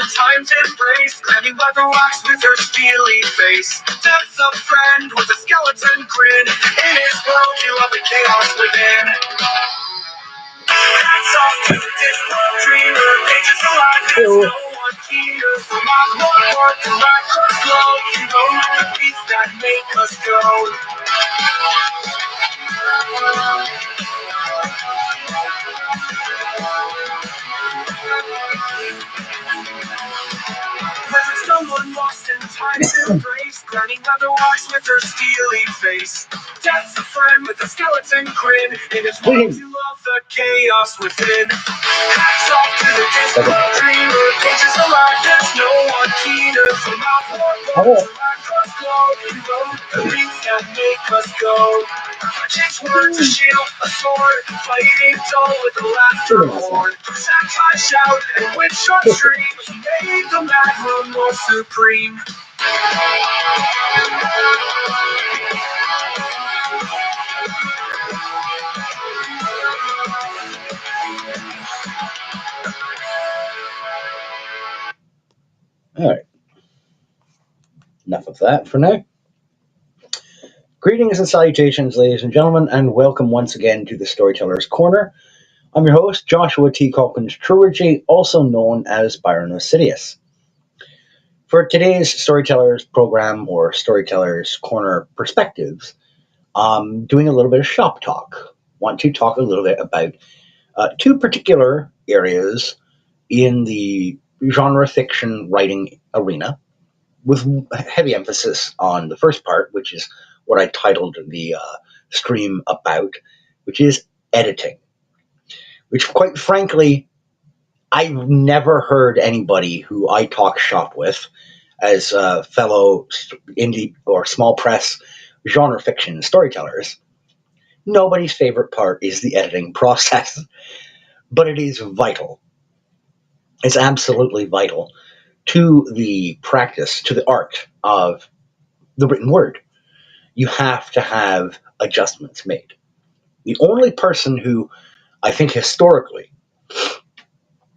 time's embrace, climbing by the rocks with her steely face. Death's a friend with a skeleton grin. In his world, you love the chaos within. Hats off to the dismal dreamer, pages alive, there's no one here. From our heart to rock us slow, you know the beats that make us go. Perfect someone lost in time's embrace, grinding leather walks with her steely face. Death's a friend with a skeleton grin. In his world, you love the chaos within. Hats off to the disco dreamer, pages alive, there's no one keener. From our floor to our glow, you know the beats that make us go. Magic's words, a shield, a sword, fighting dull with a laughter horn. Sacrifice shout, and with short streams, made the mad room more supreme. All right. Enough of that for now. Greetings and salutations, ladies and gentlemen, and welcome once again to the Storyteller's Corner. I'm your host, Joshua T. Calkins Truergy, also known as Byron Osidious. For today's Storyteller's program, or Storyteller's Corner Perspectives, I'm doing a little bit of shop talk. Want to talk a little bit about two particular areas in the genre fiction writing arena, with heavy emphasis on the first part, which is what I titled the stream about, which is editing. Which, quite frankly, I've never heard anybody who I talk shop with as fellow indie or small press genre fiction storytellers. Nobody's favorite part is the editing process, but it is vital. It's absolutely vital to the practice, to the art of the written word. You have to have adjustments made. The only person who I think historically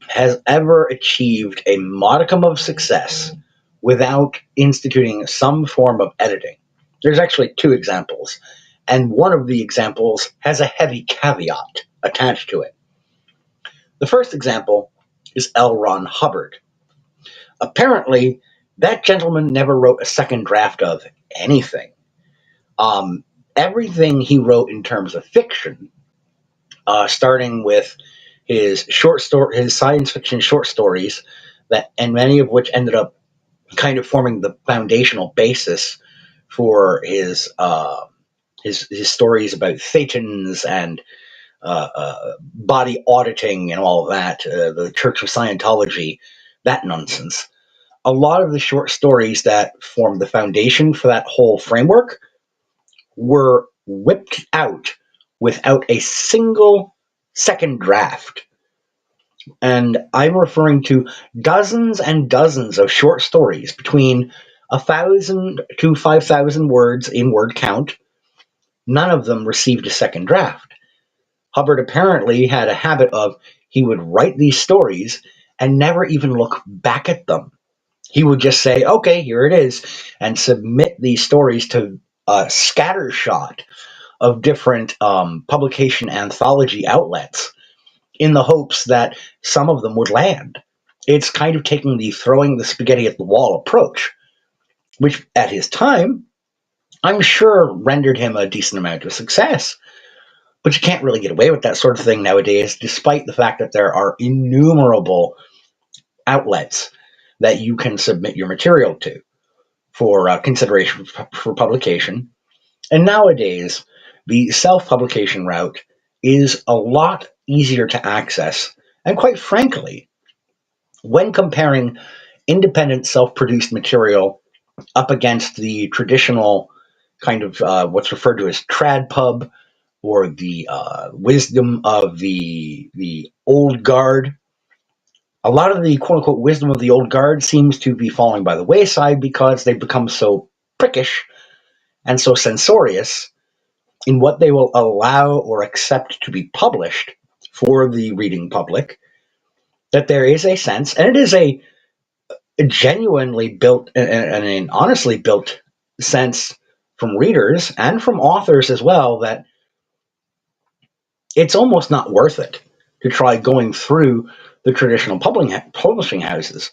has ever achieved a modicum of success without instituting some form of editing, there's actually two examples, and one of the examples has a heavy caveat attached to it. The first example is L. Ron Hubbard. Apparently, that gentleman never wrote a second draft of anything. Everything he wrote in terms of fiction, starting with his his science fiction short stories, and many of which ended up kind of forming the foundational basis for his stories about thetans and body auditing and all of that, the Church of Scientology, that nonsense. A lot of the short stories that formed the foundation for that whole framework were whipped out without a single second draft. And I'm referring to dozens and dozens of short stories between 1,000 to 5,000 words in word count. None of them received a second draft. Hubbard apparently had a habit of he would write these stories and never even look back at them. He would just say, okay, here it is, and submit these stories to a scattershot of different publication anthology outlets in the hopes that some of them would land. It's kind of taking the throwing the spaghetti at the wall approach, which at his time, I'm sure rendered him a decent amount of success. But you can't really get away with that sort of thing nowadays, despite the fact that there are innumerable outlets that you can submit your material to for consideration for publication. And nowadays, the self-publication route is a lot easier to access. And quite frankly, when comparing independent self-produced material up against the traditional kind of what's referred to as trad pub, or the wisdom of the old guard, a lot of the quote-unquote wisdom of the old guard seems to be falling by the wayside because they've become so prickish and so censorious in what they will allow or accept to be published for the reading public, that there is a sense, and it is a genuinely built and an honestly built sense from readers and from authors as well that it's almost not worth it to try going through the traditional publishing houses,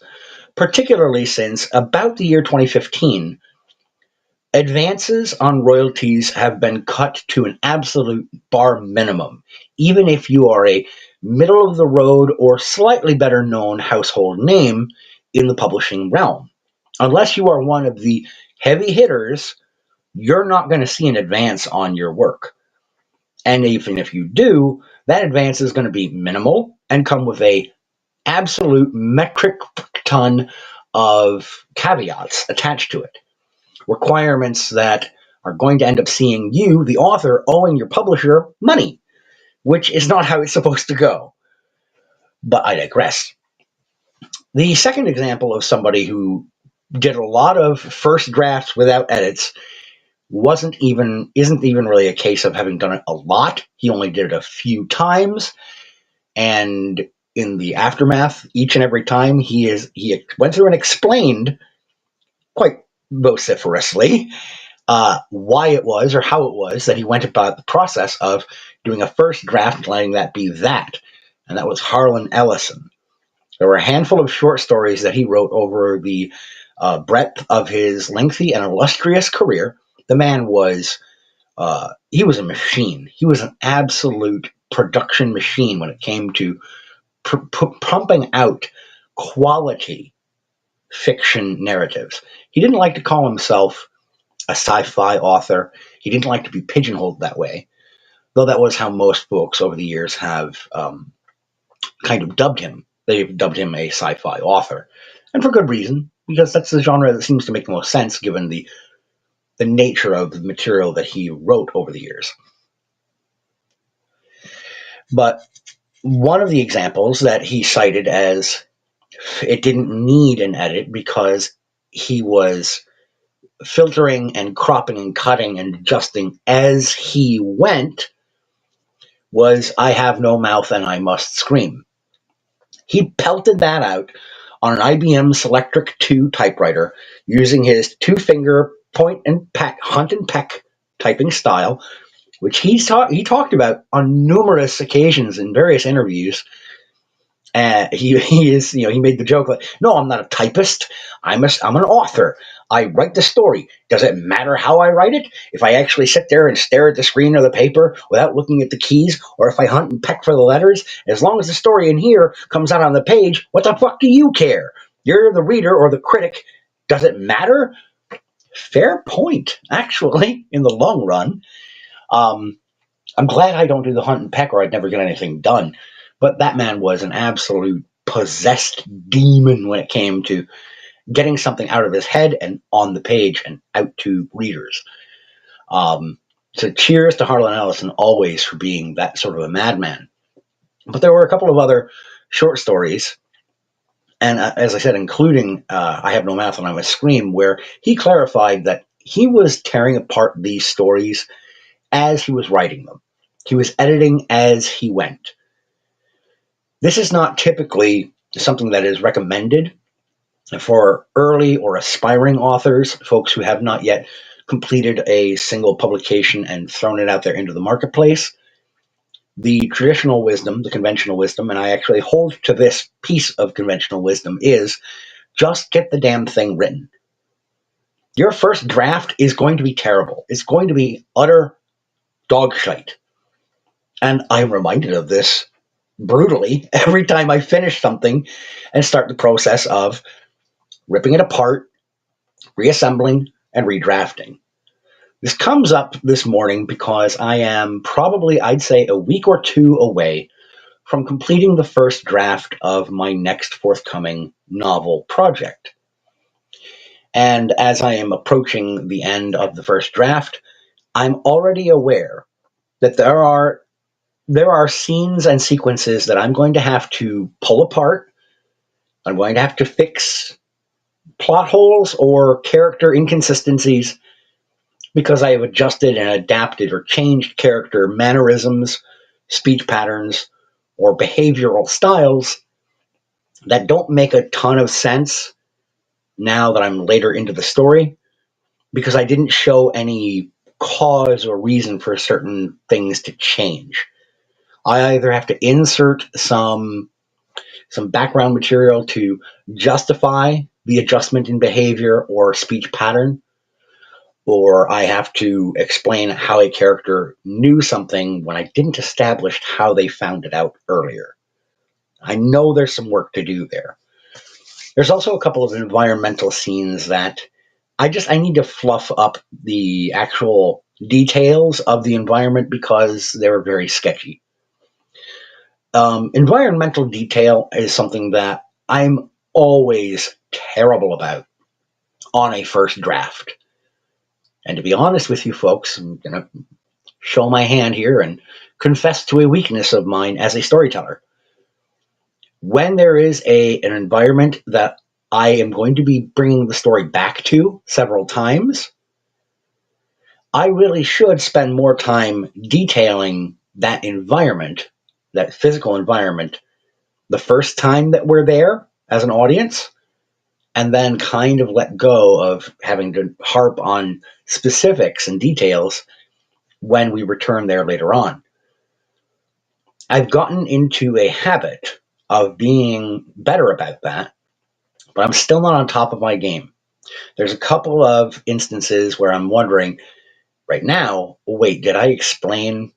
particularly since about the year 2015, advances on royalties have been cut to an absolute bar minimum, even if you are a middle of the road or slightly better known household name in the publishing realm. Unless you are one of the heavy hitters, you're not going to see an advance on your work. And even if you do, that advance is going to be minimal and come with a absolute metric ton of caveats attached to it. Requirements that are going to end up seeing you, the author, owing your publisher money, which is not how it's supposed to go. But I digress. The second example of somebody who did a lot of first drafts without edits isn't even really a case of having done it a lot. He only did it a few times, and in the aftermath, each and every time he went through and explained quite vociferously why it was or how it was that he went about the process of doing a first draft and letting that be that. And that was Harlan Ellison. There were a handful of short stories that he wrote over the breadth of his lengthy and illustrious career. The man was he was a machine. He was an absolute production machine when it came to pumping out quality fiction narratives. He didn't like to call himself a sci-fi author. He didn't like to be pigeonholed that way, though that was how most folks over the years have kind of dubbed him. They've dubbed him a sci-fi author, and for good reason, because that's the genre that seems to make the most sense given the nature of the material that he wrote over the years. But one of the examples that he cited as it didn't need an edit because he was filtering and cropping and cutting and adjusting as he went was I Have No Mouth and I Must Scream. He pelted that out on an IBM Selectric 2 typewriter using his two-finger point and peck, hunt and peck typing style, which he talked about on numerous occasions in various interviews. He made the joke like, no, I'm not a typist. I'm an author. I write the story. Does it matter how I write it? If I actually sit there and stare at the screen or the paper without looking at the keys, or if I hunt and peck for the letters, as long as the story in here comes out on the page, what the fuck do you care? You're the reader or the critic. Does it matter? Fair point, actually, in the long run. I'm glad I don't do the hunt and peck or I'd never get anything done. But that man was an absolute possessed demon when it came to getting something out of his head and on the page and out to readers. So cheers to Harlan Ellison always for being that sort of a madman. But there were a couple of other short stories, and as I said, including I Have No Mouth and I Must Scream, where he clarified that he was tearing apart these stories as he was writing them. He was editing as he went. This is not typically something that is recommended for early or aspiring authors, folks who have not yet completed a single publication and thrown it out there into the marketplace. The traditional wisdom, the conventional wisdom, and I actually hold to this piece of conventional wisdom, is just get the damn thing written. Your first draft is going to be terrible. It's going to be utter dog shite. And I'm reminded of this brutally every time I finish something and start the process of ripping it apart, reassembling, and redrafting. This comes up this morning because I am probably, I'd say, a week or two away from completing the first draft of my next forthcoming novel project. And as I am approaching the end of the first draft, I'm already aware that there are scenes and sequences that I'm going to have to pull apart. I'm going to have to fix plot holes or character inconsistencies because I have adjusted and adapted or changed character mannerisms, speech patterns, or behavioral styles that don't make a ton of sense now that I'm later into the story, because I didn't show any cause or reason for certain things to change. I either have to insert some background material to justify the adjustment in behavior or speech pattern, or I have to explain how a character knew something when I didn't establish how they found it out earlier. I know there's some work to do there. There's also a couple of environmental scenes that I need to fluff up the actual details of the environment because they're very sketchy. Environmental detail is something that I'm always terrible about on a first draft. And to be honest with you folks, I'm going to show my hand here and confess to a weakness of mine as a storyteller. When there is an environment that I am going to be bringing the story back to several times, I really should spend more time detailing that environment, that physical environment, the first time that we're there as an audience, and then kind of let go of having to harp on specifics and details when we return there later on. I've gotten into a habit of being better about that, but I'm still not on top of my game. There's a couple of instances where I'm wondering right now, wait, did I explain,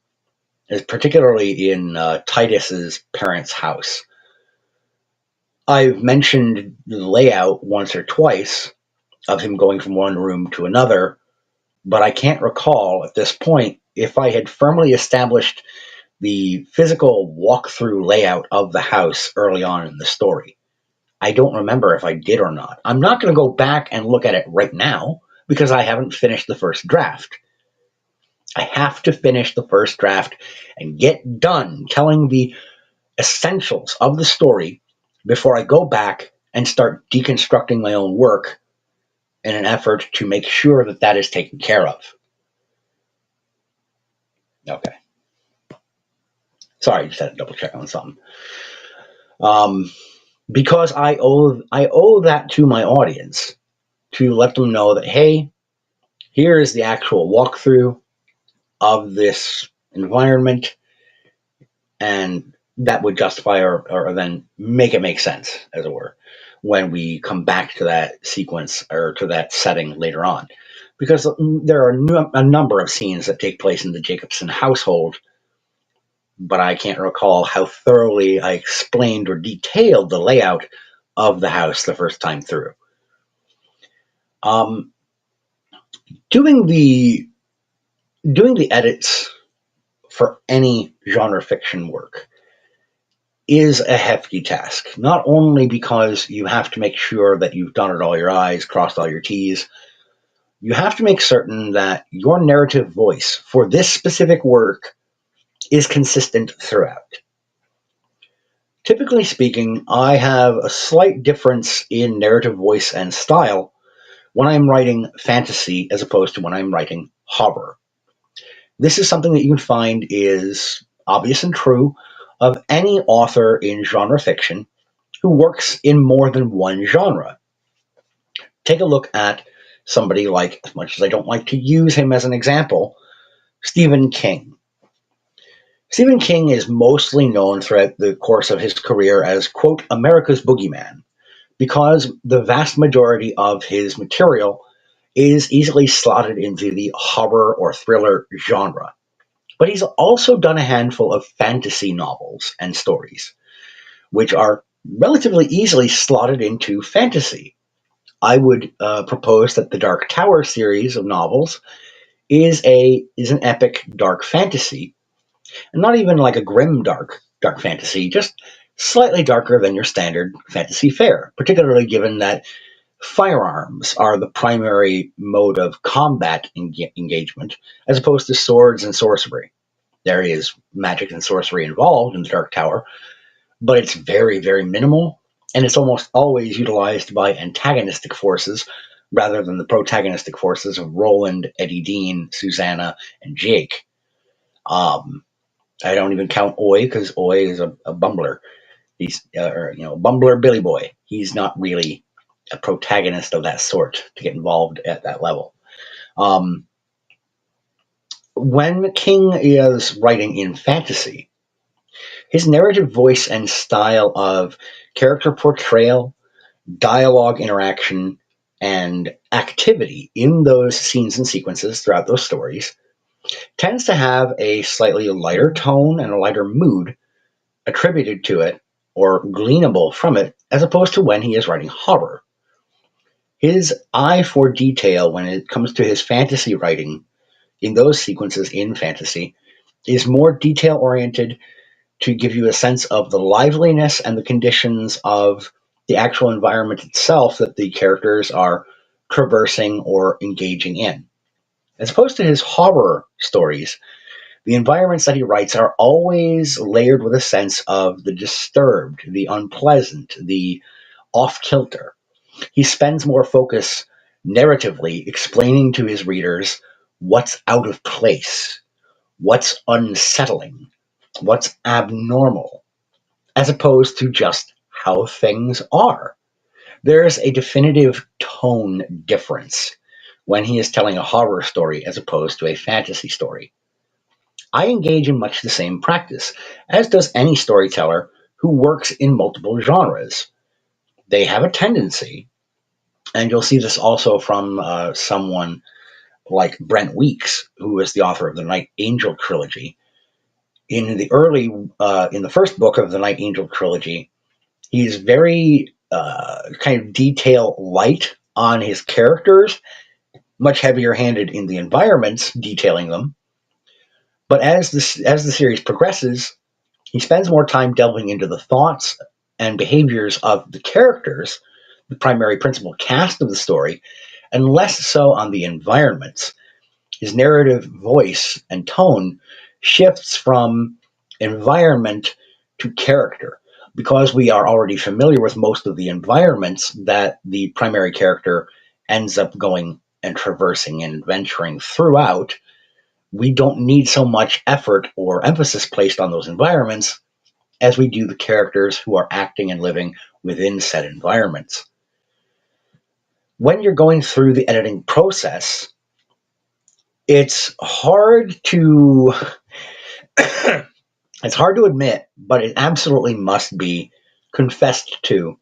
particularly in Titus's parents' house? I've mentioned the layout once or twice of him going from one room to another, but I can't recall at this point if I had firmly established the physical walkthrough layout of the house early on in the story. I don't remember if I did or not. I'm not going to go back and look at it right now because I haven't finished the first draft. I have to finish the first draft and get done telling the essentials of the story before I go back and start deconstructing my own work in an effort to make sure that that is taken care of. Okay. Sorry, just had to double check on something. Because I owe that to my audience to let them know that, hey, here is the actual walkthrough of this environment, and that would justify or then make it make sense, as it were, when we come back to that sequence or to that setting later on. Because there are a number of scenes that take place in the Jacobson household, but I can't recall how thoroughly I explained or detailed the layout of the house the first time through. Doing the edits for any genre fiction work is a hefty task, not only because you have to make sure that you've dotted all your I's, crossed all your T's, you have to make certain that your narrative voice for this specific work is consistent throughout. Typically speaking, I have a slight difference in narrative voice and style when I'm writing fantasy as opposed to when I'm writing horror. This is something that you can find is obvious and true of any author in genre fiction who works in more than one genre. Take a look at somebody like, as much as I don't like to use him as an example, Stephen King. Stephen King is mostly known throughout the course of his career as, quote, America's boogeyman, because the vast majority of his material is easily slotted into the horror or thriller genre. But he's also done a handful of fantasy novels and stories, which are relatively easily slotted into fantasy. I would propose that the Dark Tower series of novels is an epic dark fantasy, and not even like a grim dark fantasy, just slightly darker than your standard fantasy fare, particularly given that firearms are the primary mode of combat engagement as opposed to swords and sorcery. There is magic and sorcery involved in the Dark Tower, but it's very, very minimal, and it's almost always utilized by antagonistic forces rather than the protagonistic forces of Roland, Eddie Dean, Susanna, and Jake. I don't even count Oy because Oy is a bumbler. He's bumbler Billy Boy. He's not really a protagonist of that sort to get involved at that level. Um, when King is writing in fantasy, his narrative voice and style of character portrayal, dialogue interaction, and activity in those scenes and sequences throughout those stories tends to have a slightly lighter tone and a lighter mood attributed to it or gleanable from it, as opposed to when he is writing horror. His eye for detail when it comes to his fantasy writing in those sequences in fantasy is more detail oriented to give you a sense of the liveliness and the conditions of the actual environment itself that the characters are traversing or engaging in. As opposed to his horror stories, the environments that he writes are always layered with a sense of the disturbed, the unpleasant, the off kilter. He spends more focus narratively explaining to his readers what's out of place, what's unsettling, what's abnormal, as opposed to just how things are. There's a definitive tone difference when he is telling a horror story as opposed to a fantasy story. I engage in much the same practice, as does any storyteller who works in multiple genres. They have a tendency, and you'll see this also from someone like Brent Weeks, who is the author of the Night Angel trilogy. In the first book of the Night Angel trilogy, he's very kind of detail light on his characters, much heavier handed in the environments, detailing them. But as the series progresses, he spends more time delving into the thoughts and behaviors of the characters, the primary principal cast of the story, and less so on the environments. His narrative voice and tone shifts from environment to character because we are already familiar with most of the environments that the primary character ends up going and traversing and venturing throughout. We don't need so much effort or emphasis placed on those environments as we do the characters who are acting and living within said environments. When you're going through the editing process, it's hard to it's hard to admit, but it absolutely must be confessed to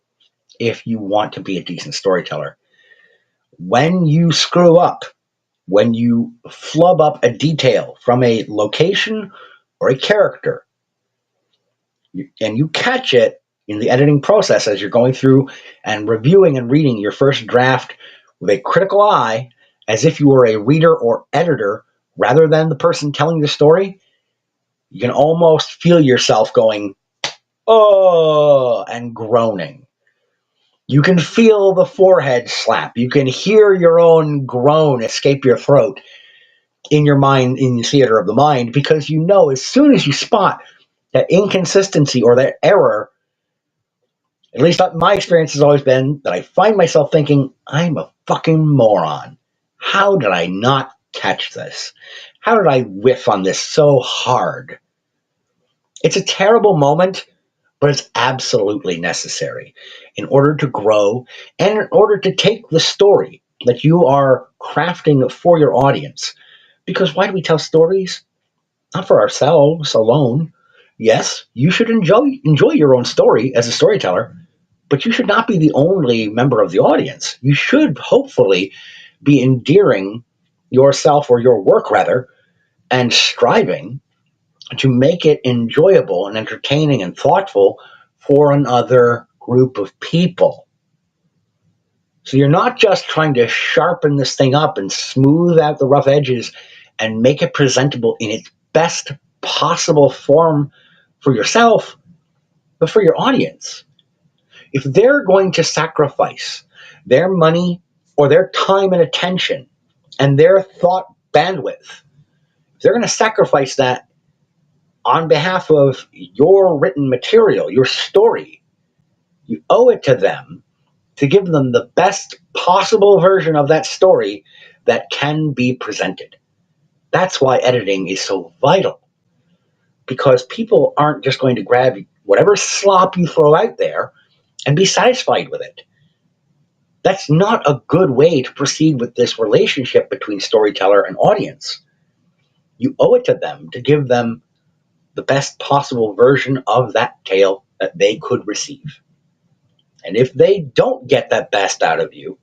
if you want to be a decent storyteller. When you screw up, when you flub up a detail from a location or a character, and you catch it in the editing process as you're going through and reviewing and reading your first draft with a critical eye, as if you were a reader or editor rather than the person telling the story, you can almost feel yourself going, oh, and groaning. You can feel the forehead slap. You can hear your own groan escape your throat in your mind, in the theater of the mind, because you know as soon as you spot that inconsistency or that error, at least my experience has always been that I find myself thinking, I'm a fucking moron. How did I not catch this? How did I whiff on this so hard? It's a terrible moment, but it's absolutely necessary in order to grow and in order to take the story that you are crafting for your audience. Because why do we tell stories? Not for ourselves alone. Yes, you should enjoy your own story as a storyteller, but you should not be the only member of the audience. You should hopefully be endearing yourself or your work rather and striving to make it enjoyable and entertaining and thoughtful for another group of people. So you're not just trying to sharpen this thing up and smooth out the rough edges and make it presentable in its best possible form for yourself, but for your audience. If they're going to sacrifice their money or their time and attention and their thought bandwidth, if they're going to sacrifice that on behalf of your written material, your story, you owe it to them to give them the best possible version of that story that can be presented. That's why editing is so vital, because people aren't just going to grab whatever slop you throw out there and be satisfied with it. That's not a good way to proceed with this relationship between storyteller and audience. You owe it to them to give them the best possible version of that tale that they could receive. And if they don't get that best out of you,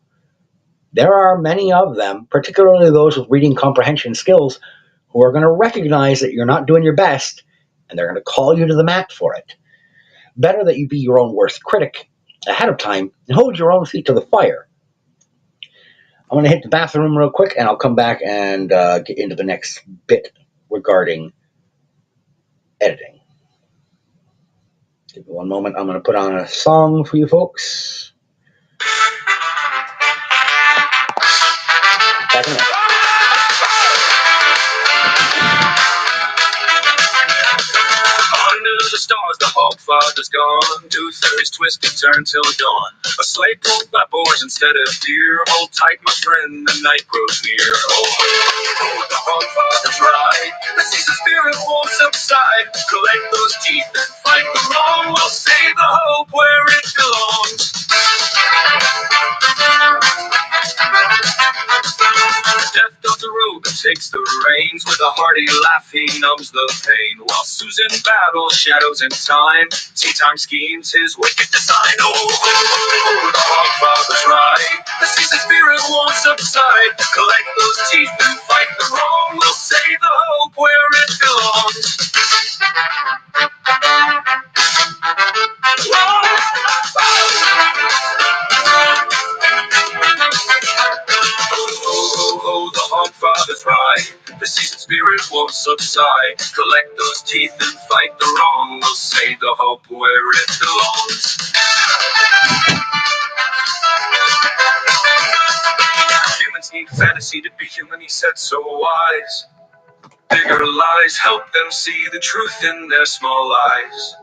there are many of them, particularly those with reading comprehension skills, who are going to recognize that you're not doing your best, and they're going to call you to the mat for it. Better that you be your own worst critic ahead of time and hold your own feet to the fire. I'm going to hit the bathroom real quick, and I'll come back and get into the next bit regarding editing. Give me one moment. I'm going to put on a song for you folks. Back in a minute. Under the stars, the Hogfather's gone. Tooth fairies twist and turn till dawn. A sleigh pulled by boys instead of deer. Hold tight, my friend, the night grows near. Oh, the Hogfather's right. The season spirit won't subside. Collect those teeth and fight the wrong. We'll save the hope where it belongs. Death does the road and takes the reins. With a hearty laugh he numbs the pain. While Susan battles shadows in time, tea time schemes his wicked design. Oh, the Hogfather's right. The season spirit won't subside. Collect those teeth and fight the wrong. We'll save the hope where it belongs. Oh, the Hogfather's right. The season spirit won't subside. Collect those teeth and fight the wrong. We'll save the hope where it belongs. Humans need fantasy to be human, he said so wise. Bigger lies help them see the truth in their small eyes.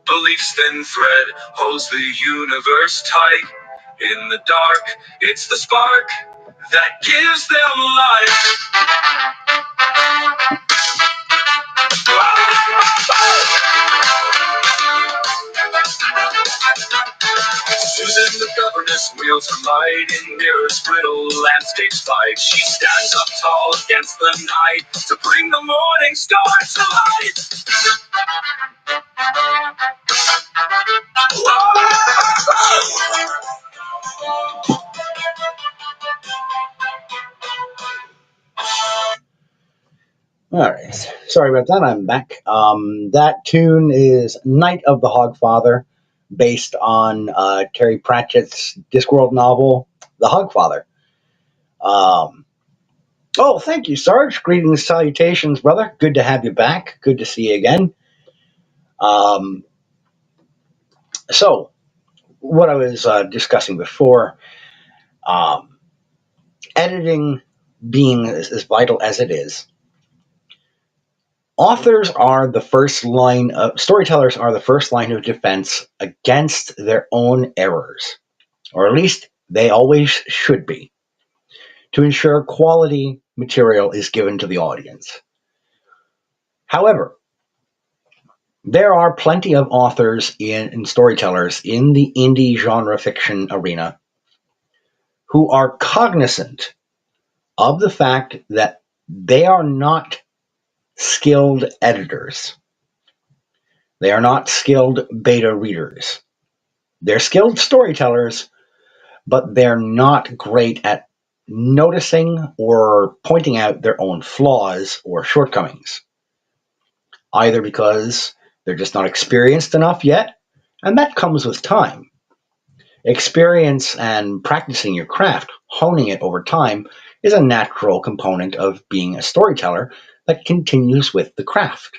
Belief's thin thread holds the universe tight. In the dark, it's the spark that gives them life. Susan the governess wields her might in mirrors brittle landscapes fight. She stands up tall against the night to bring the morning star to light. All right. Sorry about that. I'm back. That tune is Night of the Hogfather, based on Terry Pratchett's Discworld novel, The Hogfather. Oh, thank you, Sarge. Greetings, salutations, brother. Good to have you back. Good to see you again. So, what I was discussing before, editing being as vital as it is, authors are the first line of storytellers are the first line of defense against their own errors, or at least they always should be, to ensure quality material is given to the audience. However, there are plenty of authors and storytellers in the indie genre fiction arena who are cognizant of the fact that they are not skilled editors. They are not skilled beta readers. They're skilled storytellers, but they're not great at noticing or pointing out their own flaws or shortcomings, either because they're just not experienced enough yet, and that comes with time. Experience and practicing your craft, honing it over time, is a natural component of being a storyteller that continues with the craft.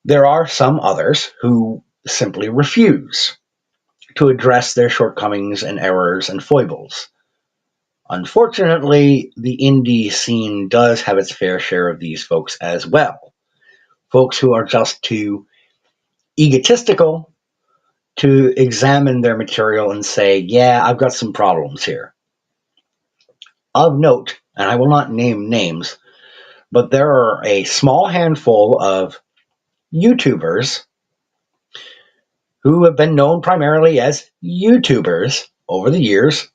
There are some others who simply refuse to address their shortcomings and errors and foibles. Unfortunately, the indie scene does have its fair share of these folks as well. Folks who are just too egotistical to examine their material and say, yeah, I've got some problems here. Of note, and I will not name names, but there are a small handful of YouTubers who have been known primarily as YouTubers over the years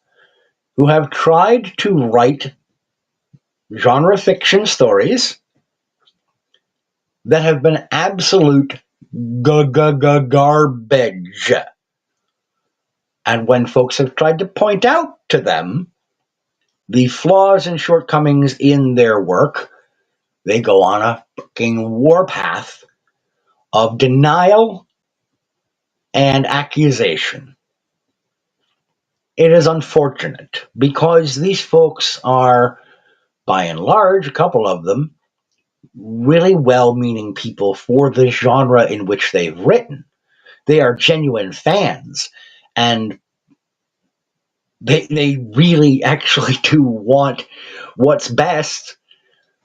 who have tried to write genre fiction stories that have been absolute garbage. And when folks have tried to point out to them the flaws and shortcomings in their work, they go on a fucking warpath of denial and accusation. It is unfortunate because these folks are, by and large, a couple of them, really well-meaning people for the genre in which they've written. They are genuine fans, and they really actually do want what's best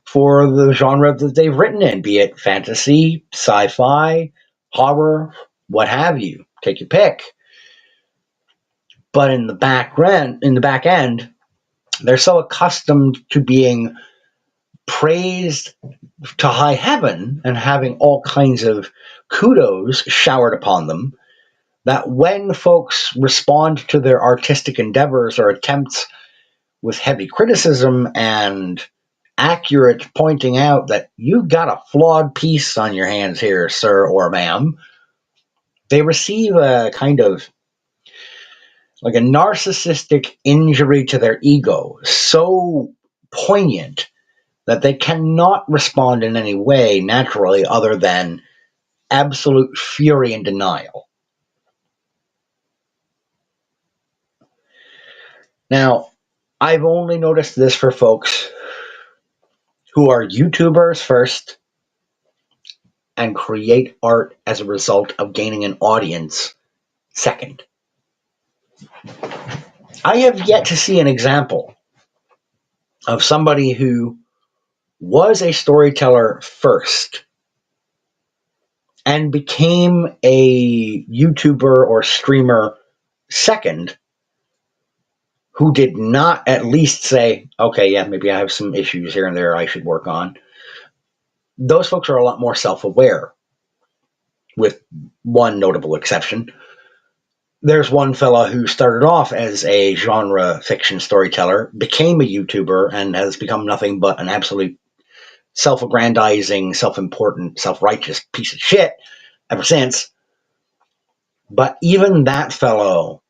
for the genre that they've written in, be it fantasy, sci-fi, horror, what have you. Take your pick. But in the back end, they're so accustomed to being praised to high heaven and having all kinds of kudos showered upon them that when folks respond to their artistic endeavors or attempts with heavy criticism and accurate pointing out that you've got a flawed piece on your hands here, sir or ma'am, they receive a kind of like a narcissistic injury to their ego so poignant that they cannot respond in any way naturally other than absolute fury and denial. Now, I've only noticed this for folks who are YouTubers first and create art as a result of gaining an audience second. I have yet to see an example of somebody who was a storyteller first and became a YouTuber or streamer second, who did not at least say, okay, yeah, maybe I have some issues here and there I should work on. Those folks are a lot more self-aware, with one notable exception. There's one fella who started off as a genre fiction storyteller, became a YouTuber, and has become nothing but an absolute self-aggrandizing, self-important, self-righteous piece of shit ever since. But even that fellow,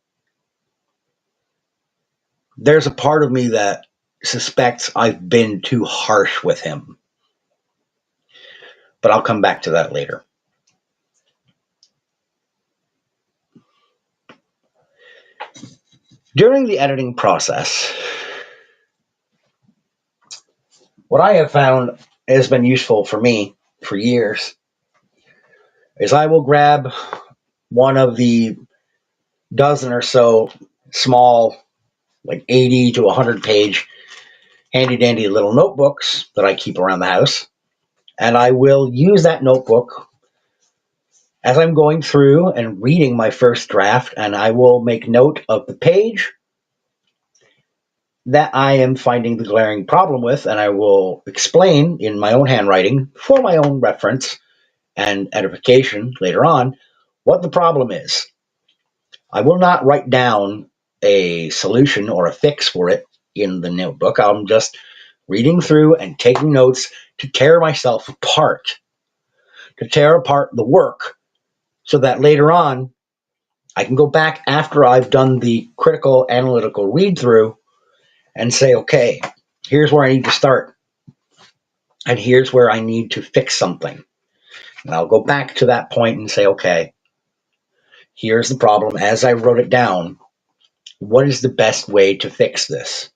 there's a part of me that suspects I've been too harsh with him. But I'll come back to that later. During the editing process, what I have found has been useful for me for years is I will grab one of the dozen or so small, like 80 to 100 page handy dandy little notebooks that I keep around the house, and I will use that notebook as I'm going through and reading my first draft, and I will make note of the page that I am finding the glaring problem with, and I will explain in my own handwriting for my own reference and edification later on what the problem is. I will not write down a solution or a fix for it in the notebook. I'm just reading through and taking notes to tear myself apart, to tear apart the work, so that later on I can go back after I've done the critical analytical read through and say, okay, here's where I need to start, and here's where I need to fix something. And I'll go back to that point and say, okay, here's the problem as I wrote it down. What is the best way to fix this?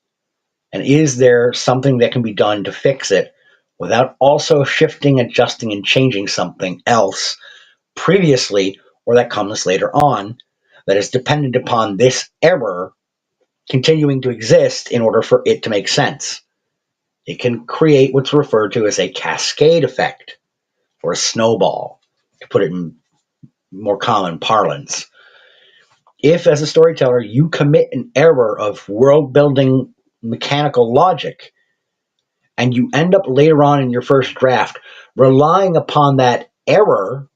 And is there something that can be done to fix it without also shifting, adjusting, and changing something else previously or that comes later on that is dependent upon this error continuing to exist in order for it to make sense? It can create what's referred to as a cascade effect or a snowball, to put it in more common parlance. If, as a storyteller, you commit an error of world-building mechanical logic, and you end up later on in your first draft relying upon that error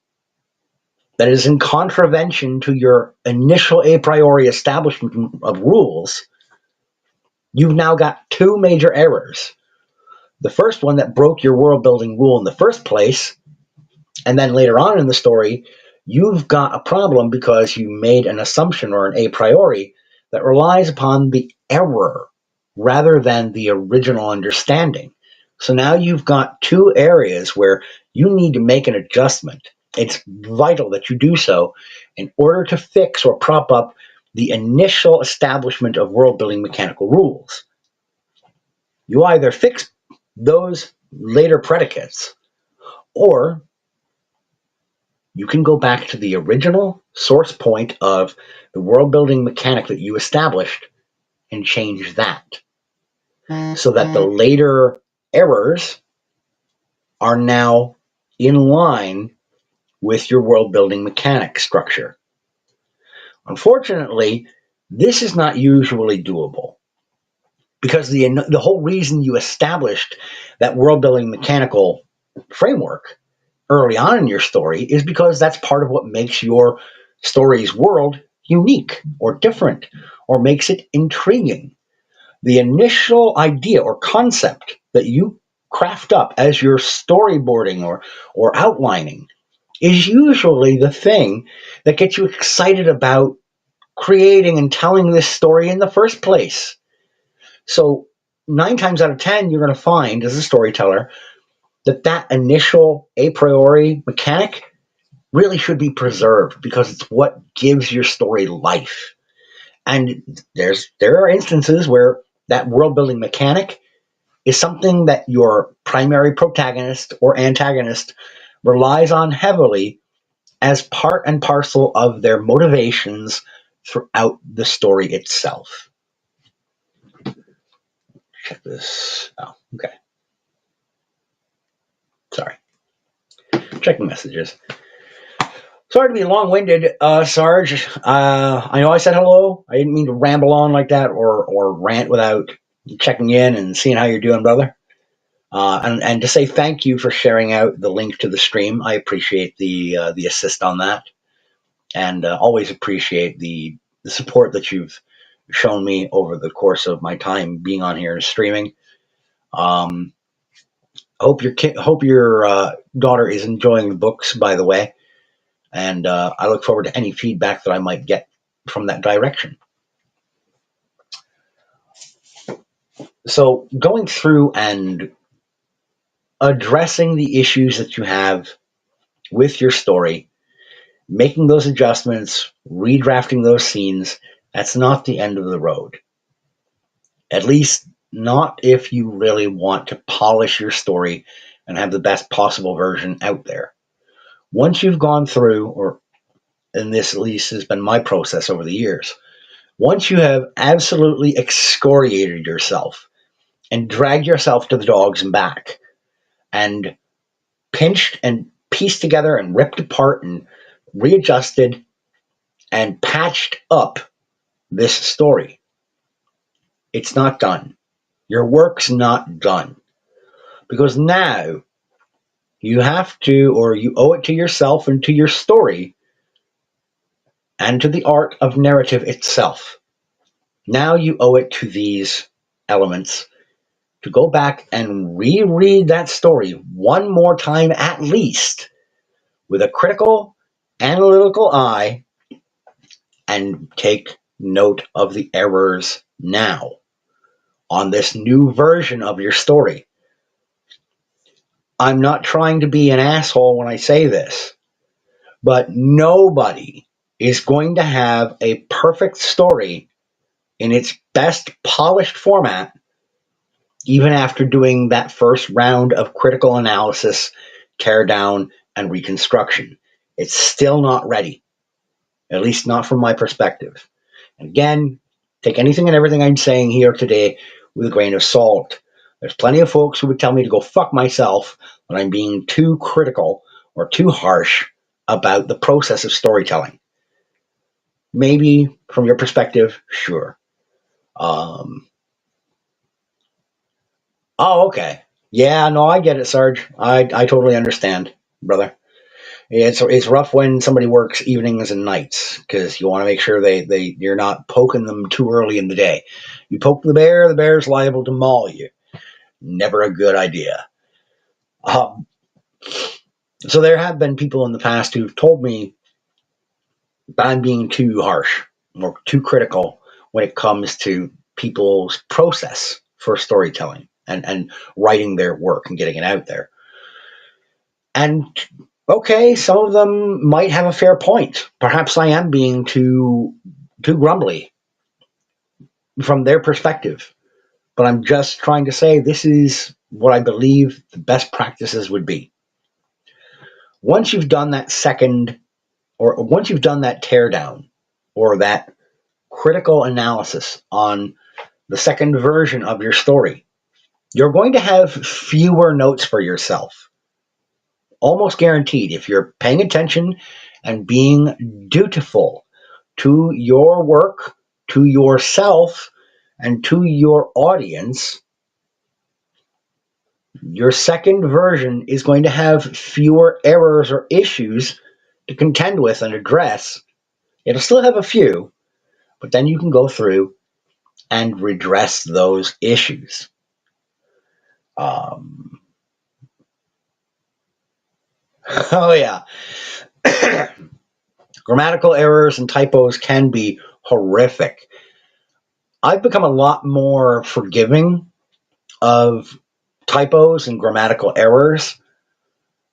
that is in contravention to your initial a priori establishment of rules, you've now got two major errors. The first one that broke your world building rule in the first place, and then later on in the story, you've got a problem because you made an assumption or an a priori that relies upon the error rather than the original understanding. So now you've got two areas where you need to make an adjustment. It's vital that you do so in order to fix or prop up the initial establishment of world building mechanical rules. You either fix those later predicates, or you can go back to the original source point of the world building mechanic that you established and change that so that the later errors are now in line with your world building mechanic structure. Unfortunately, this is not usually doable because the whole reason you established that world building mechanical framework early on in your story is because that's part of what makes your story's world unique or different or makes it intriguing. The initial idea or concept that you craft up as you're storyboarding or outlining is usually the thing that gets you excited about creating and telling this story in the first place. So 9 times out of 10, you're going to find as a storyteller that initial a priori mechanic really should be preserved because it's what gives your story life. And there are instances where that world building mechanic is something that your primary protagonist or antagonist relies on heavily as part and parcel of their motivations throughout the story itself. Check this. Oh, okay. Sorry. Checking messages. Sorry to be long-winded, Sarge. I know I said hello. I didn't mean to ramble on like that or rant without checking in and seeing how you're doing, brother. And to say thank you for sharing out the link to the stream. I appreciate the assist on that, and always appreciate the support that you've shown me over the course of my time being on here and streaming. Hope your daughter is enjoying the books, by the way, and I look forward to any feedback that I might get from that direction. So going through and addressing the issues that you have with your story, making those adjustments, redrafting those scenes, that's not the end of the road. At least not if you really want to polish your story and have the best possible version out there. Once you've gone through, and this at least has been my process over the years, once you have absolutely excoriated yourself and dragged yourself to the dogs and back and pinched and pieced together and ripped apart and readjusted and patched up this story, it's not done. Your work's not done. Because now you have to, or you owe it to yourself and to your story and to the art of narrative itself. Now you owe it to these elements to go back and reread that story one more time at least with a critical, analytical eye and take note of the errors now on this new version of your story. I'm not trying to be an asshole when I say this, but nobody is going to have a perfect story in its best polished format even after doing that first round of critical analysis, teardown, and reconstruction. It's still not ready, at least not from my perspective. And again, take anything and everything I'm saying here today with a grain of salt. There's plenty of folks who would tell me to go fuck myself when I'm being too critical or too harsh about the process of storytelling. Maybe from your perspective, sure. Oh, okay. Yeah, no, I get it, Sarge. I totally understand, brother. It's rough when somebody works evenings and nights because you want to make sure you're not poking them too early in the day. You poke the bear's liable to maul you. Never a good idea. Um, so there have been people in the past who've told me that I'm being too harsh or too critical when it comes to people's process for storytelling and writing their work and getting it out there. And okay, some of them might have a fair point. Perhaps I am being too grumbly from their perspective. But I'm just trying to say this is what I believe the best practices would be. Once you've done that second, or once you've done that teardown, or that critical analysis on the second version of your story, you're going to have fewer notes for yourself. Almost guaranteed. If you're paying attention and being dutiful to your work, to yourself, and to your audience, your second version is going to have fewer errors or issues to contend with and address. It'll still have a few, but then you can go through and redress those issues. Um, oh, yeah. Grammatical errors and typos can be horrific. I've become a lot more forgiving of typos and grammatical errors.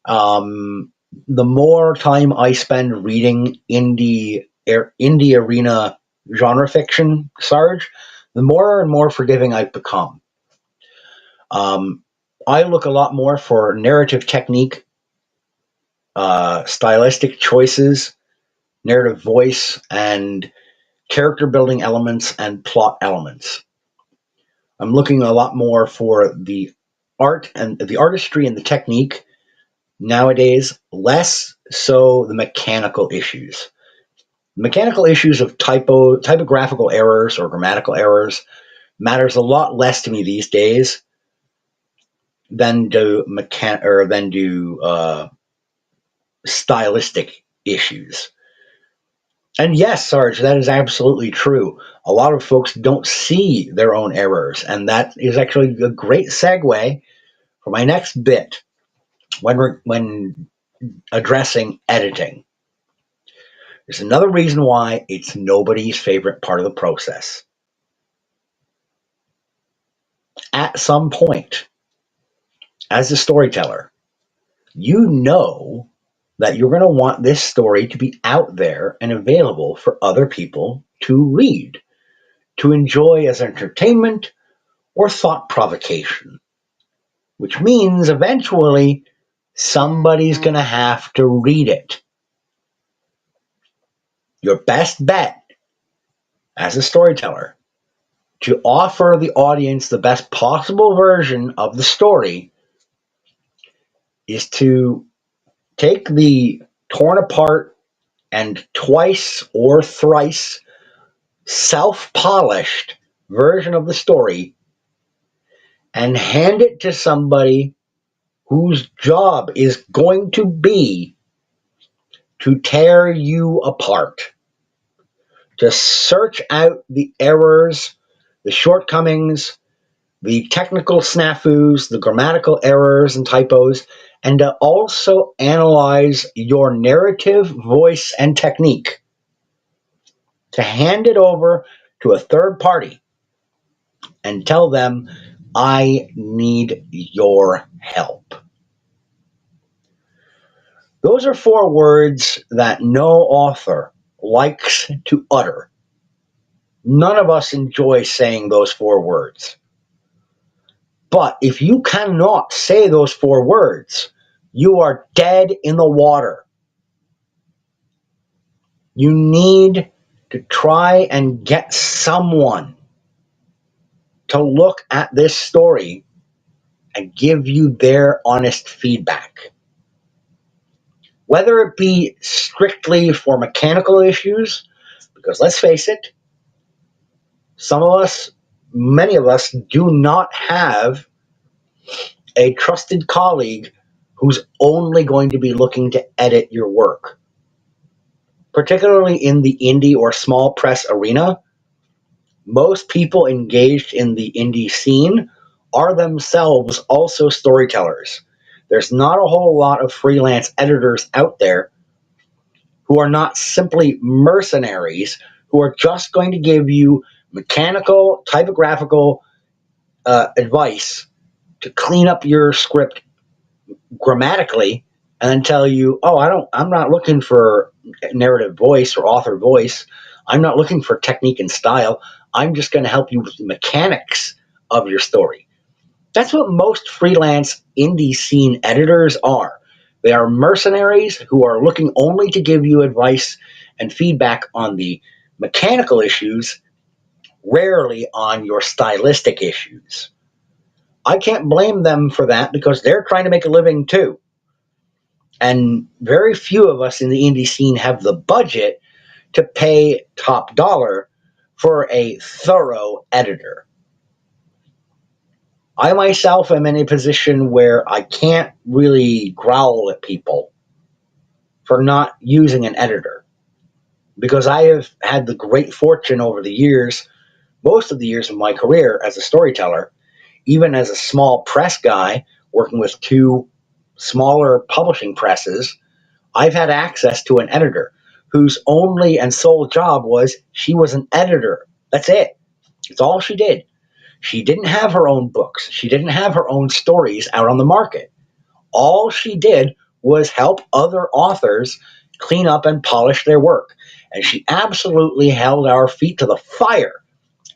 The more time I spend reading indie arena genre fiction, Sarge, the more and more forgiving I've become. I look a lot more for narrative technique, stylistic choices, narrative voice, and character building elements and plot elements. I'm looking a lot more for the art and the artistry and the technique nowadays, less so the mechanical issues. Mechanical issues of typographical errors or grammatical errors matters a lot less to me these days than do stylistic issues. And yes, Sarge, that is absolutely true. A lot of folks don't see their own errors, and that is actually a great segue for my next bit when addressing editing. There's another reason why it's nobody's favorite part of the process. At some point, as a storyteller, you know that you're going to want this story to be out there and available for other people to read, to enjoy as entertainment or thought provocation, which means eventually somebody's going to have to read it. Your best bet as a storyteller to offer the audience the best possible version of the story is to take the torn apart and twice or thrice self-polished version of the story and hand it to somebody whose job is going to be to tear you apart, to search out the errors, the shortcomings, the technical snafus, the grammatical errors and typos, and to also analyze your narrative, voice, and technique. To hand it over to a third party and tell them, I need your help. Those are 4 words that no author likes to utter. None of us enjoy saying those 4 words. But if you cannot say those 4 words, you are dead in the water. You need to try and get someone to look at this story and give you their honest feedback. Whether it be strictly for mechanical issues, because let's face it, many of us do not have a trusted colleague who's only going to be looking to edit your work. Particularly in the indie or small press arena, most people engaged in the indie scene are themselves also storytellers. There's not a whole lot of freelance editors out there who are not simply mercenaries who are just going to give you mechanical, typographical advice to clean up your script grammatically and then tell you, oh, I'm not looking for narrative voice or author voice. I'm not looking for technique and style. I'm just going to help you with the mechanics of your story. That's what most freelance indie scene editors are. They are mercenaries who are looking only to give you advice and feedback on the mechanical issues, rarely on your stylistic issues. I can't blame them for that because they're trying to make a living too. And very few of us in the indie scene have the budget to pay top dollar for a thorough editor. I myself am in a position where I can't really growl at people for not using an editor because I have had the great fortune over the years, most of the years of my career as a storyteller, even as a small press guy working with two smaller publishing presses, I've had access to an editor whose only and sole job was she was an editor. That's it. It's all she did. She didn't have her own books. She didn't have her own stories out on the market. All she did was help other authors clean up and polish their work. And she absolutely held our feet to the fire,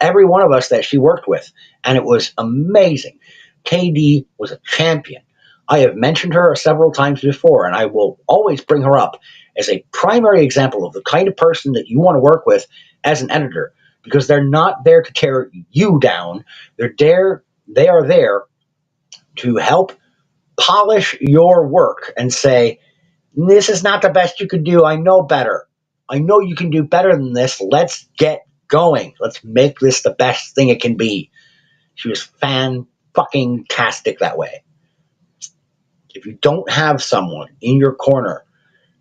every one of us that she worked with. And it was amazing. KD was a champion. I have mentioned her several times before, and I will always bring her up as a primary example of the kind of person that you want to work with as an editor, because they're not there to tear you down. They are there to help polish your work and say, this is not the best you could do. I know better. I know you can do better than this. Let's get going. Let's make this the best thing it can be. She was fan-fucking-tastic that way. If you don't have someone in your corner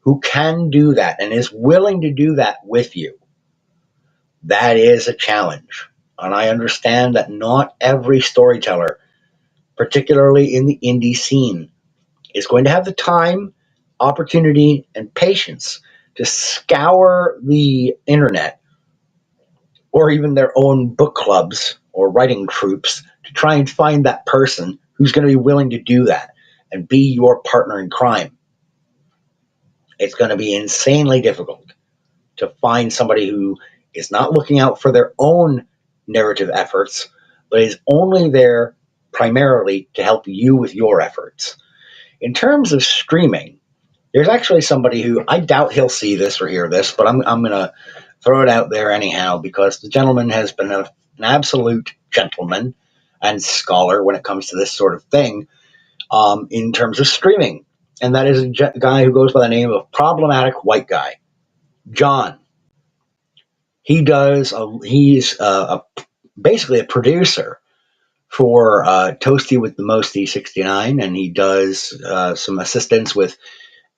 who can do that and is willing to do that with you, that is a challenge. And I understand that not every storyteller, particularly in the indie scene, is going to have the time, opportunity, and patience to scour the internet or even their own book clubs or writing troops to try and find that person who's going to be willing to do that and be your partner in crime. It's going to be insanely difficult to find somebody who is not looking out for their own narrative efforts, but is only there primarily to help you with your efforts. In terms of streaming, there's actually somebody who, I doubt he'll see this or hear this, but I'm going to throw it out there anyhow because the gentleman has been an absolute gentleman and scholar when it comes to this sort of thing in terms of streaming. And that is a guy who goes by the name of Problematic White Guy, John. He's basically a producer for Toasty with the Mosty 69, and he does some assistance with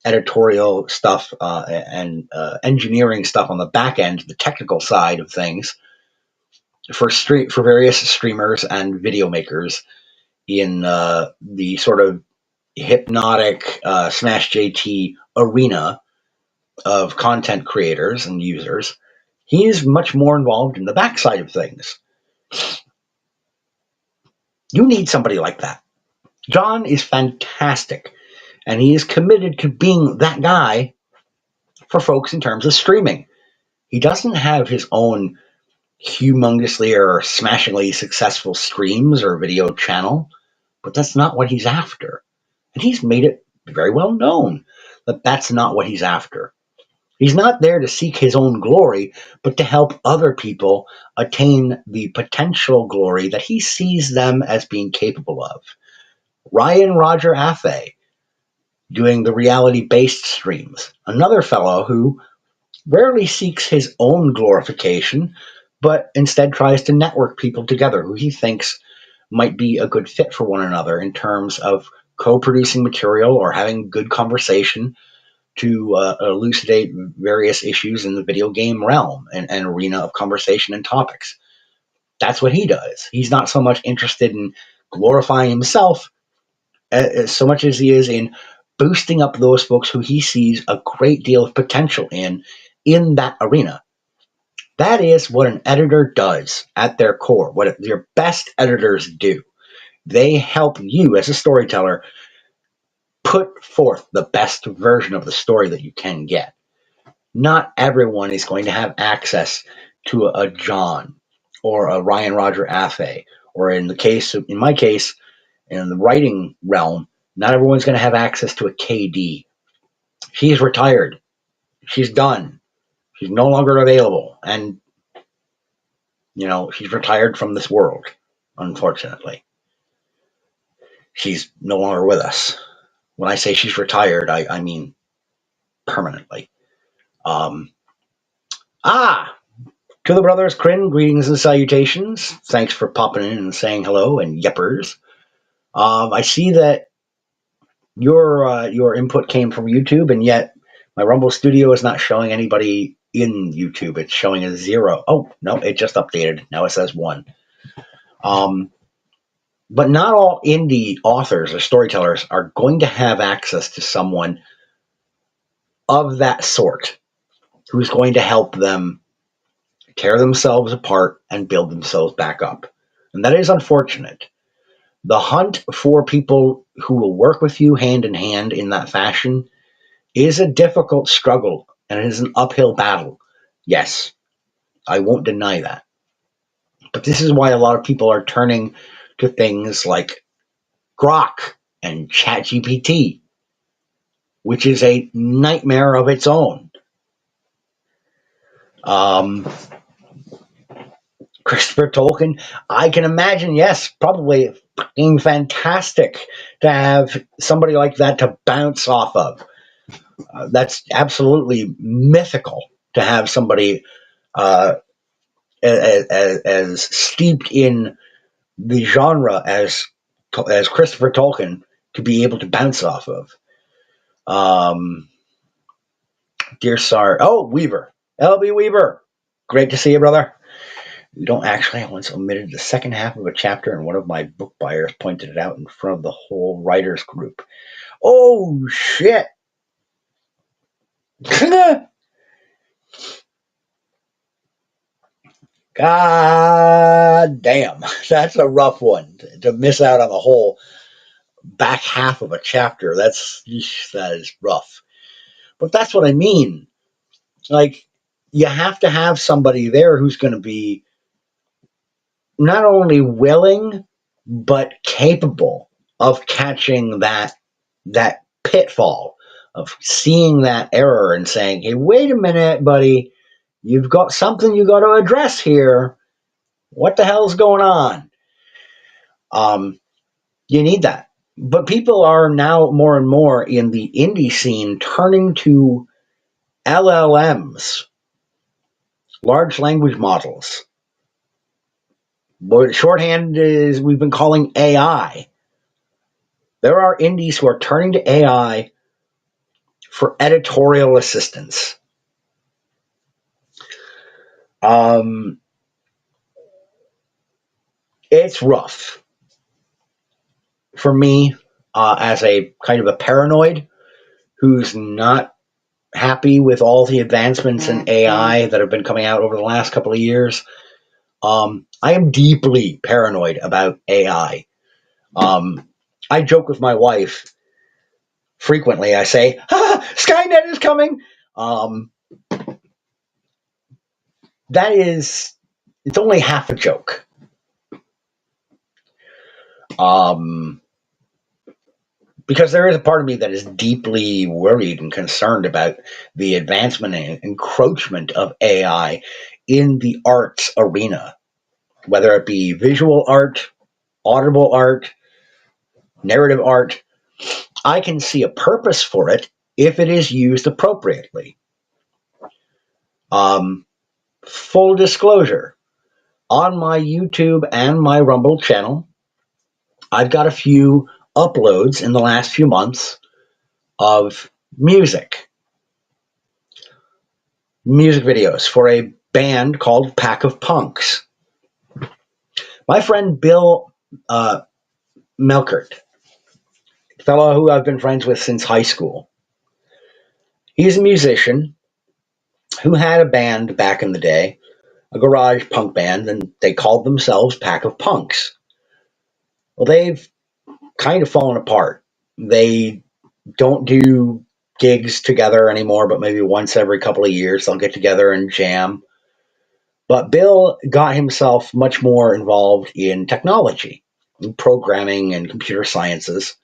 editorial stuff and engineering stuff on the back end, the technical side of things, for various streamers and video makers in the sort of hypnotic Smash JT arena of content creators and users. He's much more involved in the backside of things. You need somebody like that. John is fantastic, and he is committed to being that guy for folks in terms of streaming. He doesn't have his own humongously or smashingly successful streams or video channel, but that's not what he's after. And he's made it very well known that that's not what he's after. He's not there to seek his own glory, but to help other people attain the potential glory that he sees them as being capable of. Ryan Roger Athay, doing the reality-based streams, another fellow who rarely seeks his own glorification, but instead tries to network people together who he thinks might be a good fit for one another in terms of co-producing material or having good conversation to elucidate various issues in the video game realm and arena of conversation and topics. That's what he does. He's not so much interested in glorifying himself so much as he is in boosting up those folks who he sees a great deal of potential in that arena. That is what an editor does at their core, what your best editors do. They help you as a storyteller put forth the best version of the story that you can get. Not everyone is going to have access to a John or a Ryan Roger Affe, or in my case, in the writing realm, not everyone's going to have access to a KD. She's retired. She's done. She's no longer available. And, she's retired from this world, unfortunately. She's no longer with us. When I say she's retired, I mean permanently. To the brothers, Kryn, greetings and salutations. Thanks for popping in and saying hello, and yeppers. I see that your input came from YouTube, and yet my Rumble Studio is not showing anybody in YouTube. It's showing a 0. Oh, no, it just updated. Now it says 1. But not all indie authors or storytellers are going to have access to someone of that sort who's going to help them tear themselves apart and build themselves back up. And that is unfortunate. The hunt for people who will work with you hand in hand in that fashion is a difficult struggle, and it is an uphill battle. Yes, I won't deny that. But this is why a lot of people are turning to things like Grok and ChatGPT, which is a nightmare of its own. Christopher Tolkien, I can imagine, yes, probably being fantastic to have somebody like that to bounce off of. That's absolutely mythical to have somebody as steeped in the genre as Christopher Tolkien to be able to bounce off of. Dear Sar, Weaver, LB Weaver, great to see you, brother. We don't actually. I once omitted the second half of a chapter, and one of my book buyers pointed it out in front of the whole writers group. Oh, shit. God damn. That's a rough one to miss out on the whole back half of a chapter. That is rough. But that's what I mean. Like, you have to have somebody there who's going to be not only willing, but capable of catching that pitfall, of seeing that error and saying, hey, wait a minute, buddy, you've got something you got to address here. What the hell's going on? You need that. But people are now more and more in the indie scene turning to LLMs, large language models. What shorthand is we've been calling AI. There are indies who are turning to AI for editorial assistance. It's rough for me as a kind of a paranoid who's not happy with all the advancements in AI that have been coming out over the last couple of years. I am deeply paranoid about AI. I joke with my wife frequently. I say, Skynet is coming. It's only half a joke. Because there is a part of me that is deeply worried and concerned about the advancement and encroachment of AI in the arts arena, whether it be visual art, audible art, narrative art. I can see a purpose for it if it is used appropriately. Full disclosure, on my YouTube and my Rumble channel, I've got a few uploads in the last few months of music videos for a band called Pack of Punks. My friend Bill Melkert, a fellow who I've been friends with since high school, he's a musician who had a band back in the day, a garage punk band, and they called themselves Pack of Punks. Well, they've kind of fallen apart. They don't do gigs together anymore, but maybe once every couple of years they'll get together and jam. But Bill got himself much more involved in technology, programming, and computer sciences.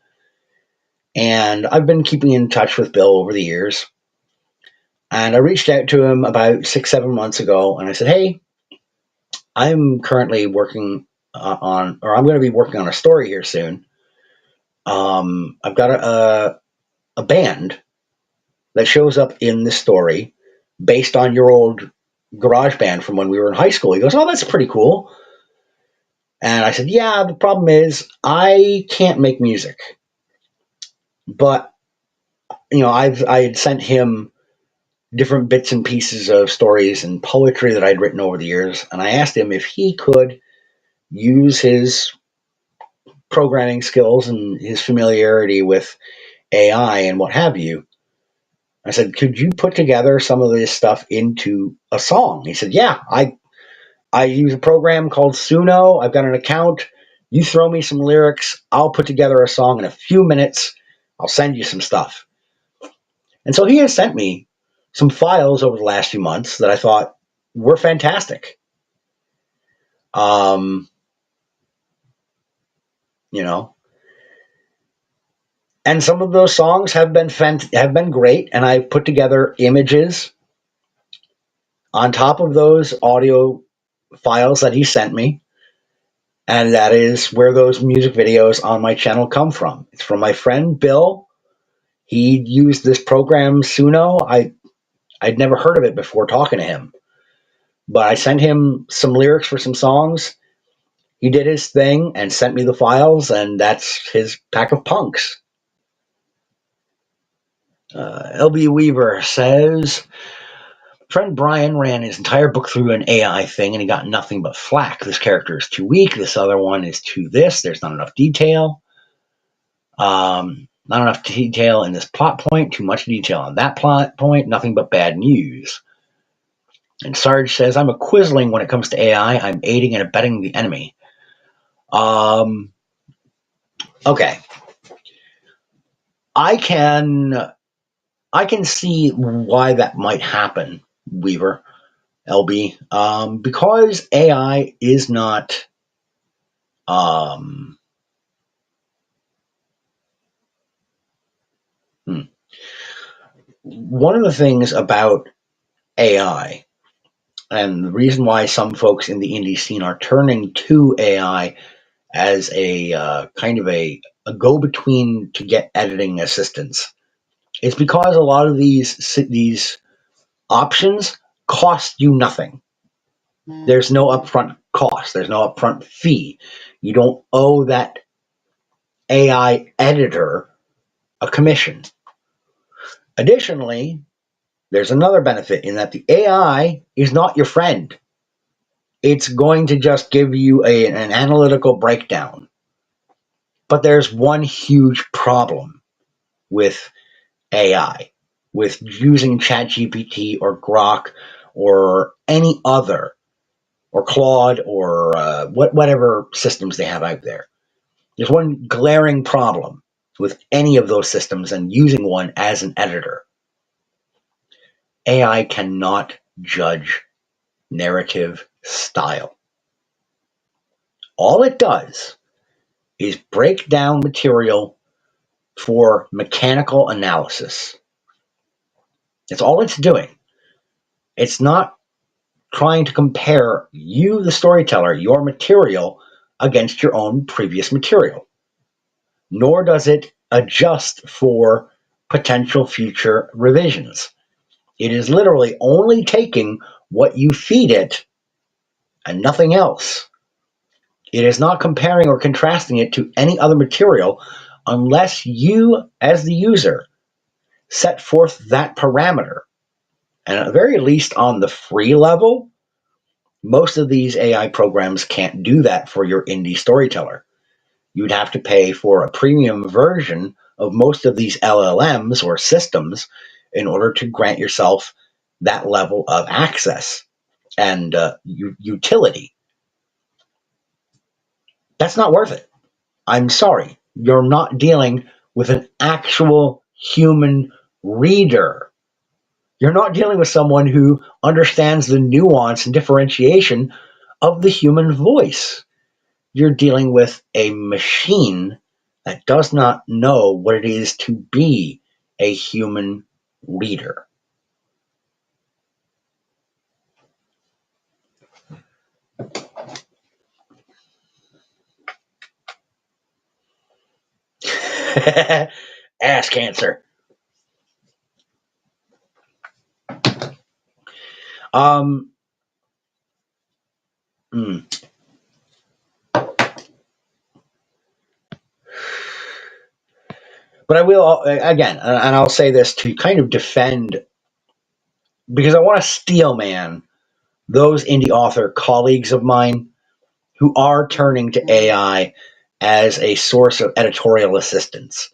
And I've been keeping in touch with Bill over the years. And I reached out to him about 6, 7 months ago, and I said, "Hey, I'm currently working I'm going to be working on a story here soon. I've got a band that shows up in the story based on your old garage band from when we were in high school." He goes, "Oh, that's pretty cool." And I said, "Yeah, the problem is I can't make music." But, I had sent him different bits and pieces of stories and poetry that I'd written over the years. And I asked him if he could use his programming skills and his familiarity with AI and what have you. I said, "Could you put together some of this stuff into a song?" He said, "Yeah, I use a program called Suno. I've got an account. You throw me some lyrics. I'll put together a song in a few minutes. I'll send you some stuff." And so he has sent me some files over the last few months that I thought were fantastic. You know, and some of those songs have been great, and I've put together images on top of those audio files that he sent me, and that is where those music videos on my channel come from. It's from my friend Bill. He used this program Suno. I'd never heard of it before talking to him, but I sent him some lyrics for some songs. He did his thing and sent me the files, and that's his Pack of Punks. LB Weaver says, "Friend Brian ran his entire book through an AI thing and he got nothing but flack. This character is too weak. This other one is too this. There's not enough detail. Not enough detail in this plot point. Too much detail on that plot point. Nothing but bad news." And Sarge says, "I'm a quisling when it comes to AI. I'm aiding and abetting the enemy." Okay. I can see why that might happen, Weaver, LB, because AI is not one of the things about AI, and the reason why some folks in the indie scene are turning to AI as a kind of a go-between to get editing assistance, is because a lot of these options cost you nothing. There's no upfront cost. There's no upfront fee. You don't owe that AI editor a commission. Additionally, there's another benefit in that the AI is not your friend. It's going to just give you an analytical breakdown. But there's one huge problem with AI, with using ChatGPT or Grok or any other, or Claude, or whatever systems they have out there. There's one glaring problem with any of those systems and using one as an editor. AI cannot judge narrative style. All it does is break down material for mechanical analysis. That's all it's doing. It's not trying to compare you, the storyteller, your material against your own previous material. Nor does it adjust for potential future revisions. It is literally only taking what you feed it and nothing else. It is not comparing or contrasting it to any other material unless you, as the user, set forth that parameter. And at the very least on the free level, most of these AI programs can't do that for your indie storyteller. You'd have to pay for a premium version of most of these LLMs or systems in order to grant yourself that level of access and utility. That's not worth it. I'm sorry. You're not dealing with an actual human reader. You're not dealing with someone who understands the nuance and differentiation of the human voice. You're dealing with a machine that does not know what it is to be a human reader. Ass cancer. Um, mm. But I will, again, and I'll say this to kind of defend, because I want to steel man those indie author colleagues of mine who are turning to AI as a source of editorial assistance.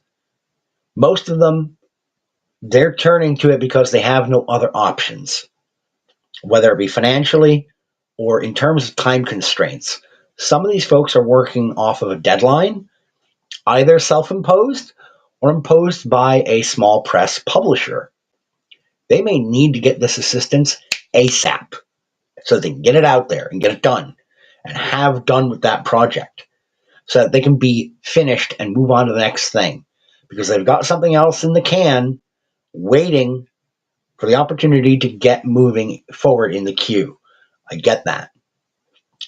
Most of them, they're turning to it because they have no other options, whether it be financially or in terms of time constraints. Some of these folks are working off of a deadline, either self imposed or imposed by a small press publisher. They may need to get this assistance ASAP so they can get it out there and get it done and have done with that project so that they can be finished and move on to the next thing because they've got something else in the can waiting for the opportunity to get moving forward in the queue. I get that.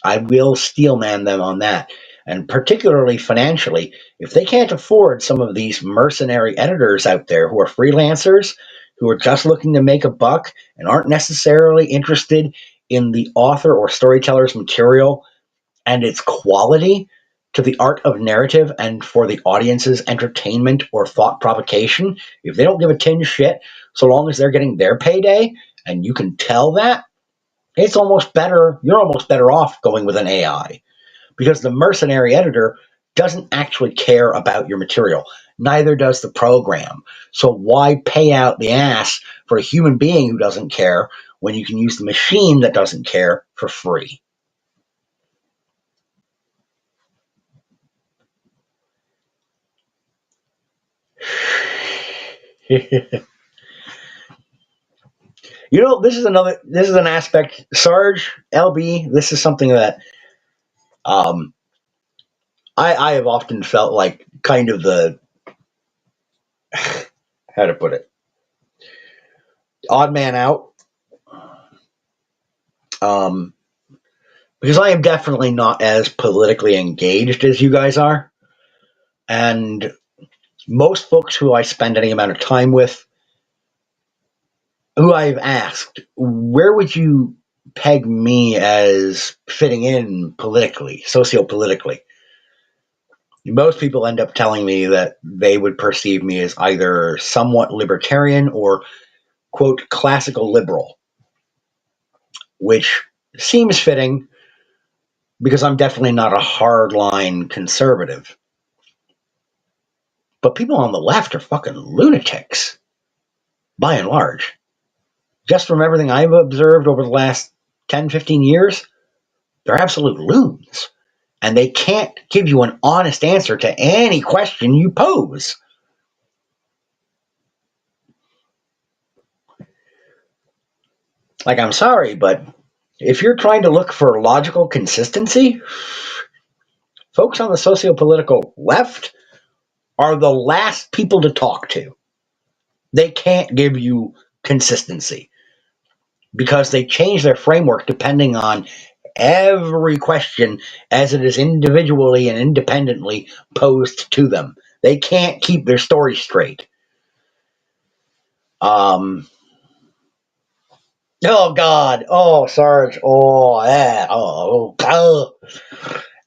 I will steel man them on that. And particularly financially, if they can't afford some of these mercenary editors out there who are freelancers, who are just looking to make a buck and aren't necessarily interested in the author or storyteller's material and its quality to the art of narrative and for the audience's entertainment or thought provocation, if they don't give a tin shit, so long as they're getting their payday, and you can tell that, it's almost better, you're almost better off going with an AI because the mercenary editor doesn't actually care about your material. Neither does the program. So why pay out the ass for a human being who doesn't care when you can use the machine that doesn't care for free? You know, this is an aspect, Sarge, LB, this is something that um, I have often felt like kind of the, how to put it, odd man out. Um, because I am definitely not as politically engaged as you guys are. And most folks who I spend any amount of time with, who I've asked, where would you peg me as fitting in politically, sociopolitically? Most people end up telling me that they would perceive me as either somewhat libertarian or, quote, classical liberal, which seems fitting because I'm definitely not a hardline conservative. But people on the left are fucking lunatics, by and large. Just from everything I've observed over the last 10, 15 years, they're absolute loons. And they can't give you an honest answer to any question you pose. Like, I'm sorry, but if you're trying to look for logical consistency, folks on the sociopolitical left are the last people to talk to. They can't give you consistency because they change their framework depending on every question as it is individually and independently posed to them. They can't keep their story straight. Oh God! Oh Sarge! Oh yeah! Oh!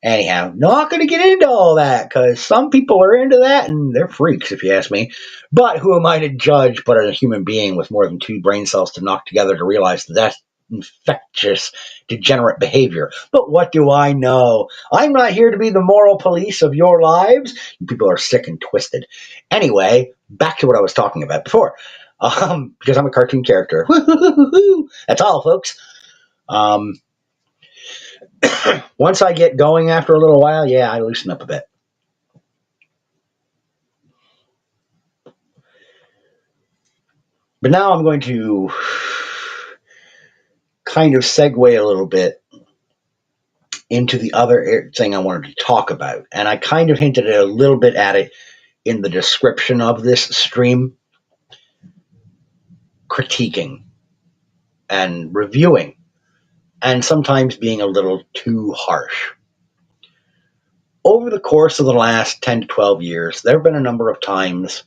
Anyhow, not going to get into all that because some people are into that and they're freaks, if you ask me. But who am I to judge but a human being with more than 2 brain cells to knock together to realize that that's infectious, degenerate behavior? But what do I know? I'm not here to be the moral police of your lives. You people are sick and twisted. Anyway, back to what I was talking about before. Because I'm a cartoon character. That's all, folks. Once I get going after a little while, yeah, I loosen up a bit. But now I'm going to kind of segue a little bit into the other thing I wanted to talk about. And I kind of hinted a little bit at it in the description of this stream. Critiquing and reviewing, and sometimes being a little too harsh. Over the course of the last 10 to 12 years, there have been a number of times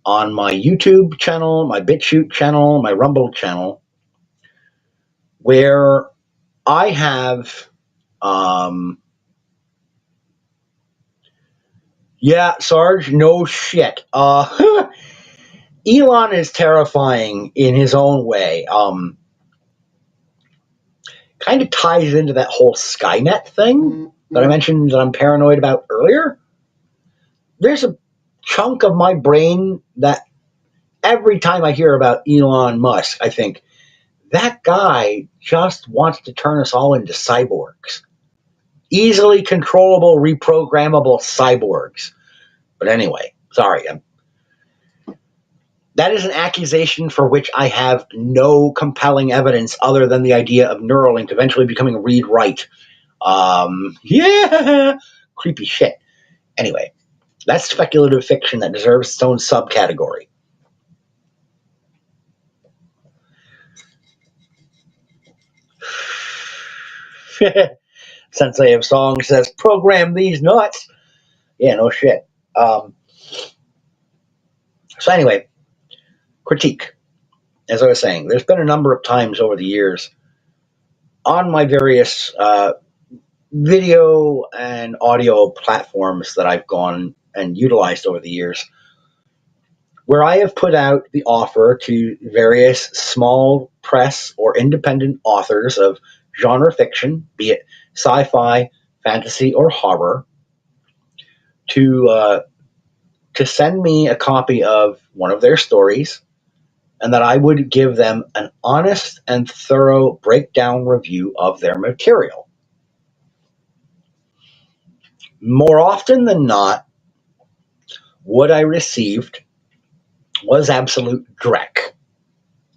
on my YouTube channel, my BitChute channel, my Rumble channel, where I have, yeah, Sarge, no shit. Elon is terrifying in his own way. Kind of ties into that whole Skynet thing that I mentioned that I'm paranoid about earlier. There's a chunk of my brain that every time I hear about Elon Musk, I think, that guy just wants to turn us all into cyborgs. Easily controllable, reprogrammable cyborgs. But anyway, sorry. That is an accusation for which I have no compelling evidence other than the idea of Neuralink eventually becoming read-write. Yeah! Creepy shit. Anyway, that's speculative fiction that deserves its own subcategory. Sensei of Song says, program these nuts. Yeah, no shit. So anyway, critique. As I was saying, there's been a number of times over the years on my various video and audio platforms that I've gone and utilized over the years, where I have put out the offer to various small press or independent authors of genre fiction, be it sci-fi, fantasy, or horror, to send me a copy of one of their stories, and that I would give them an honest and thorough breakdown review of their material. More often than not, what I received was absolute dreck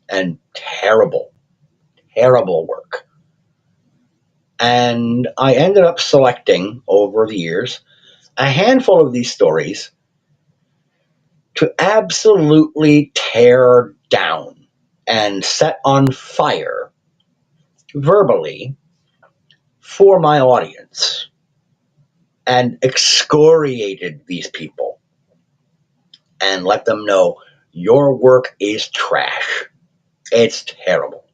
and terrible, terrible work. And I ended up selecting, over the years, a handful of these stories to absolutely tear down and set on fire verbally for my audience, and excoriated these people and let them know your work is trash. It's terrible.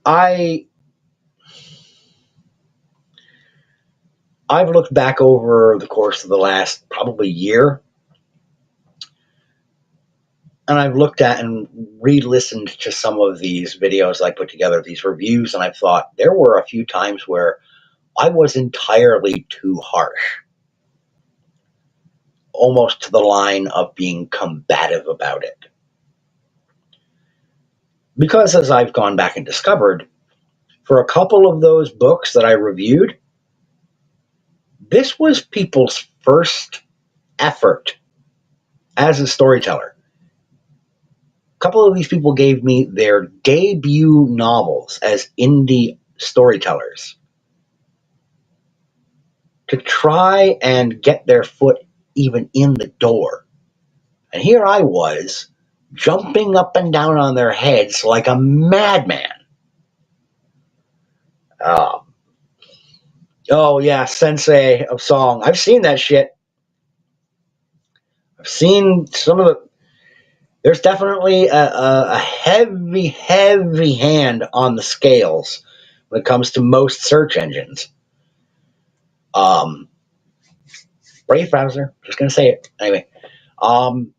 I've looked back over the course of the last probably year, and I've looked at and re-listened to some of these videos I put together, these reviews, and I've thought there were a few times where I was entirely too harsh, almost to the line of being combative about it. Because as I've gone back and discovered, for a couple of those books that I reviewed, this was people's first effort as a storyteller. A couple of these people gave me their debut novels as indie storytellers to try and get their foot even in the door. And here I was, jumping up and down on their heads like a madman. Oh yeah, Sensei of Song. I've seen that shit. I've seen some of the... There's definitely a heavy, heavy hand on the scales when it comes to most search engines. Brave browser, just going to say it. Anyway, the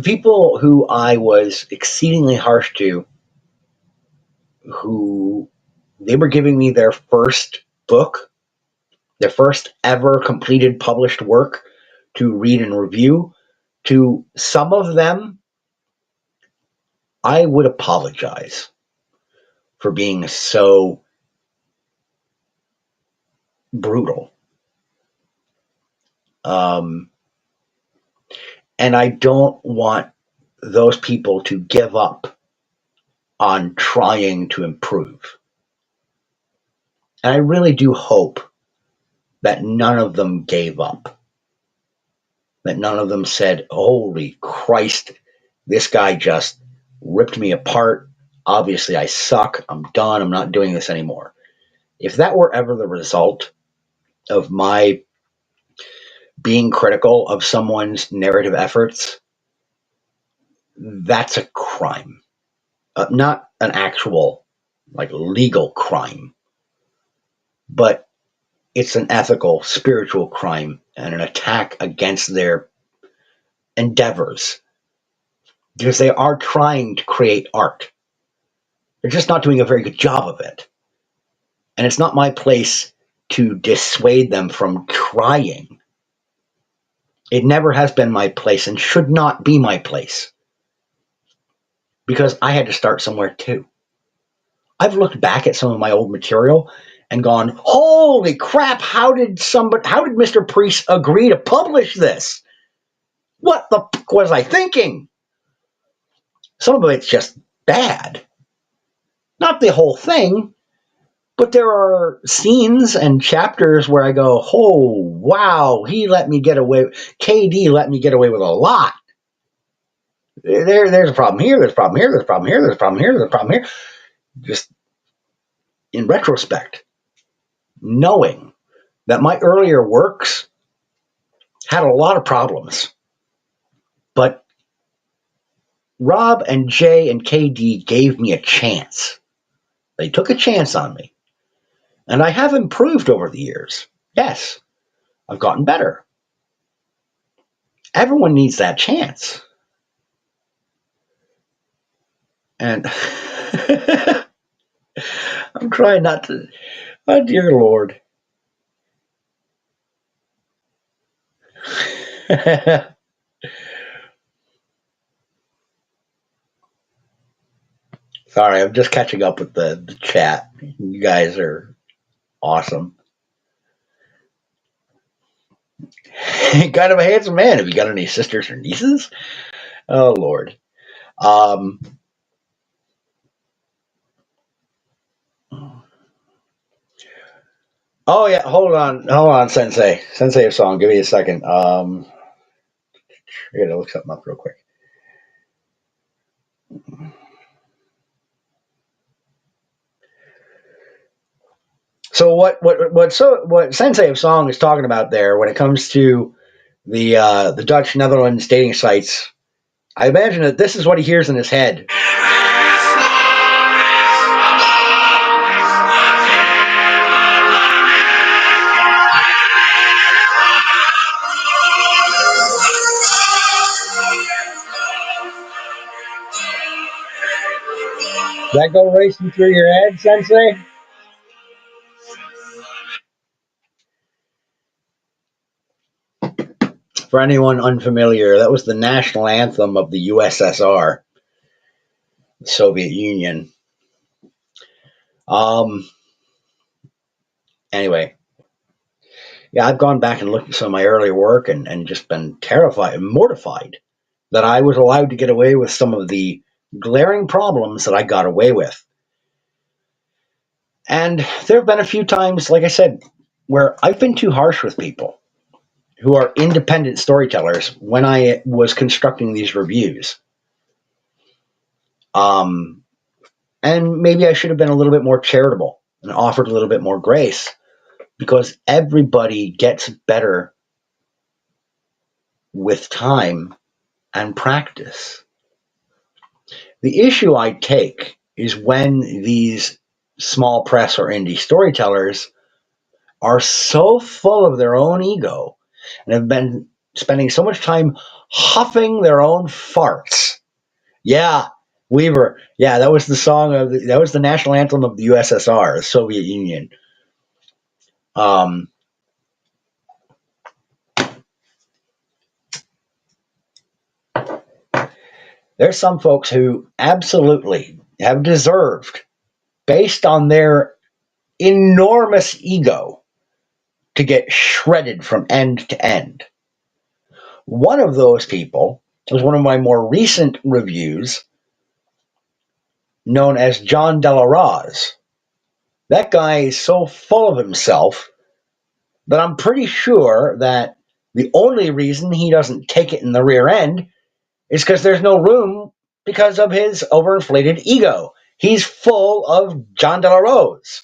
people who I was exceedingly harsh to, who they were giving me their first book, their first ever completed published work to read and review, to some of them, I would apologize for being so brutal. And I don't want those people to give up on trying to improve. And I really do hope that none of them gave up, that none of them said, holy Christ, this guy just ripped me apart. Obviously, I suck. I'm done. I'm not doing this anymore. If that were ever the result of my being critical of someone's narrative efforts, that's a crime. Not an actual, legal crime, but it's an ethical, spiritual crime and an attack against their endeavors, because they are trying to create art. They're just not doing a very good job of it. And it's not my place to dissuade them from trying. It never has been my place and should not be my place, because I had to start somewhere too. I've looked back at some of my old material and gone, holy crap, how did Mr. Priest agree to publish this? What the fuck was I thinking? Some of it's just bad. Not the whole thing, but there are scenes and chapters where I go, oh, wow, KD let me get away with a lot. There's a problem here, there's a problem here, there's a problem here, there's a problem here, there's a problem here. Just in retrospect, knowing that my earlier works had a lot of problems, but Rob and Jay and KD gave me a chance. They took a chance on me. And I have improved over the years. Yes, I've gotten better. Everyone needs that chance. And I'm trying not to. Oh, dear Lord. Sorry, I'm just catching up with the chat. You guys are awesome. Kind of a handsome man. Have you got any sisters or nieces? Oh, Lord. Oh, yeah, hold on, Sensei of Song. Give me a second. I gotta look something up real quick. So what Sensei of Song is talking about there, when it comes to the Dutch Netherlands dating sites, I imagine that this is what he hears in his head. That go racing through your head, Sensei? For anyone unfamiliar, that was the national anthem of the USSR, the Soviet Union. Anyway, yeah, I've gone back and looked at some of my earlier work and just been terrified and mortified that I was allowed to get away with some of the glaring problems that I got away with. And there have been a few times, like I said, where I've been too harsh with people who are independent storytellers when I was constructing these reviews. And maybe I should have been a little bit more charitable and offered a little bit more grace, because everybody gets better with time and practice. The issue I take is when these small press or indie storytellers are so full of their own ego and have been spending so much time huffing their own farts. Yeah, Weaver. Yeah, that was the song of that was the national anthem of the USSR, the Soviet Union. Um, there's some folks who absolutely have deserved, based on their enormous ego, to get shredded from end to end. One of those people was one of my more recent reviews, known as John De La Rose. That guy is so full of himself that I'm pretty sure that the only reason he doesn't take it in the rear end is because there's no room because of his overinflated ego. He's full of John De La Rose,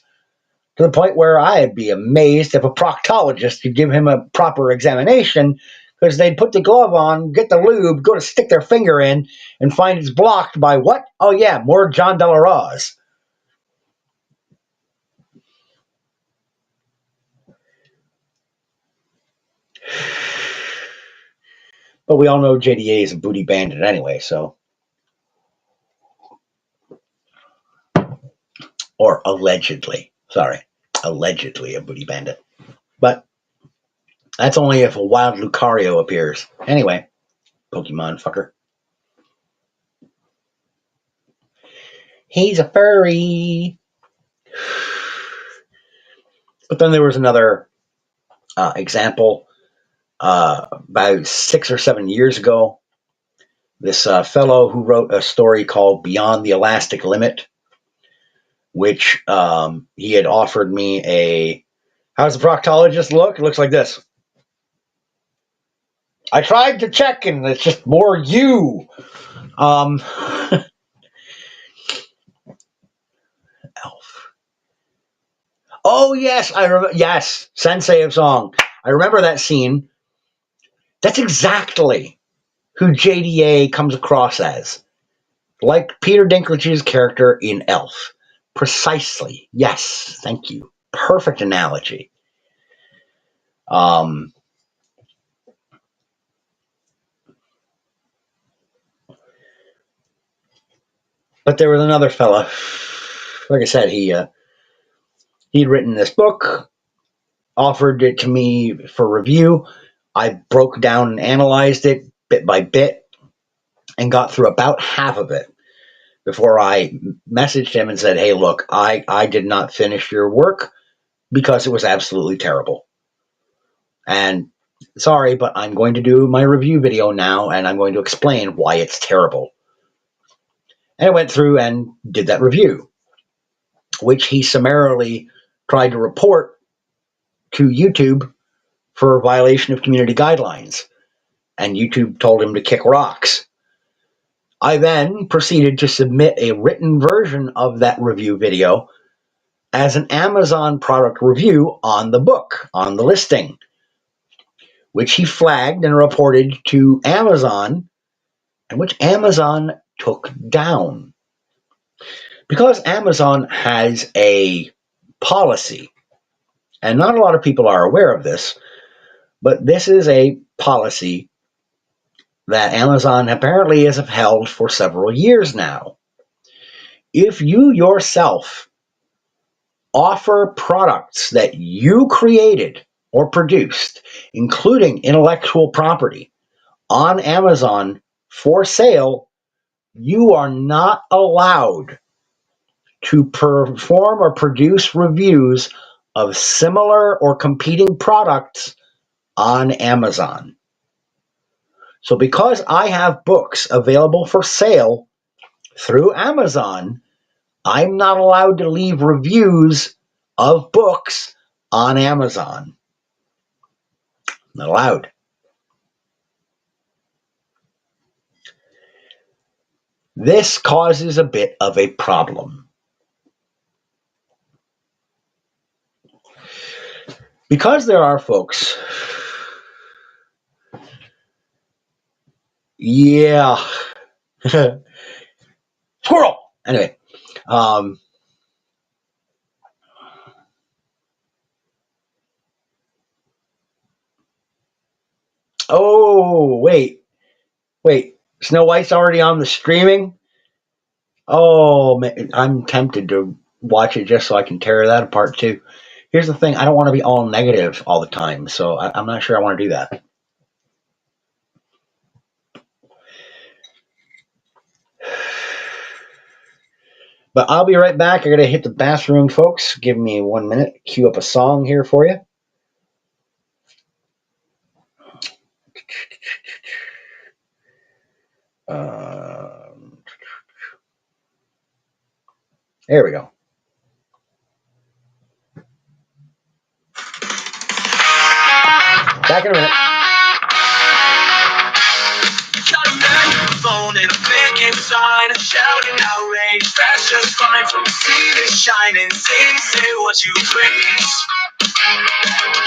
to the point where I'd be amazed if a proctologist could give him a proper examination, because they'd put the glove on, get the lube, go to stick their finger in, and find it's blocked by what? Oh yeah, more John De La Rose. But we all know JDA is a booty bandit anyway, so. Or allegedly. Sorry. Allegedly a booty bandit. But that's only if a wild Lucario appears. Anyway, Pokemon fucker. He's a furry. But then there was another example about 6 or 7 years ago. This fellow who wrote a story called Beyond the Elastic Limit, which he had offered me a. How's the proctologist look? It looks like this. I tried to check, and it's just more you. Elf. Oh yes, I remember. Yes, Sensei of Song. I remember that scene. That's exactly who JDA comes across as, like Peter Dinklage's character in Elf. Precisely. Yes, thank you. Perfect analogy. But there was another fella. Like I said, he'd written this book, offered it to me for review. I broke down and analyzed it bit by bit and got through about half of it before I messaged him and said, hey, look, I did not finish your work because it was absolutely terrible. And sorry, but I'm going to do my review video now, and I'm going to explain why it's terrible. And I went through and did that review, which he summarily tried to report to YouTube for violation of community guidelines. And YouTube told him to kick rocks. I then proceeded to submit a written version of that review video as an Amazon product review on the book, on the listing, which he flagged and reported to Amazon, and which Amazon took down. Because Amazon has a policy, and not a lot of people are aware of this, but this is a policy that Amazon apparently has upheld for several years now. If you yourself offer products that you created or produced, including intellectual property, on Amazon for sale, you are not allowed to perform or produce reviews of similar or competing products on Amazon. So because I have books available for sale through Amazon, I'm not allowed to leave reviews of books on Amazon. Not allowed. This causes a bit of a problem. Because there are folks, yeah, squirrel. Anyway, Um, oh, wait. Snow White's already on the streaming? Oh, man, I'm tempted to watch it just so I can tear that apart too. Here's the thing, I don't want to be all negative all the time, so I'm not sure I want to do that. But I'll be right back. I gotta hit the bathroom, folks. Give me 1 minute. Cue up a song here for you. There we go. Back in a minute. Got a megaphone and a big sign shouting outrage. That's just fine from the sea to shining. Say what you please.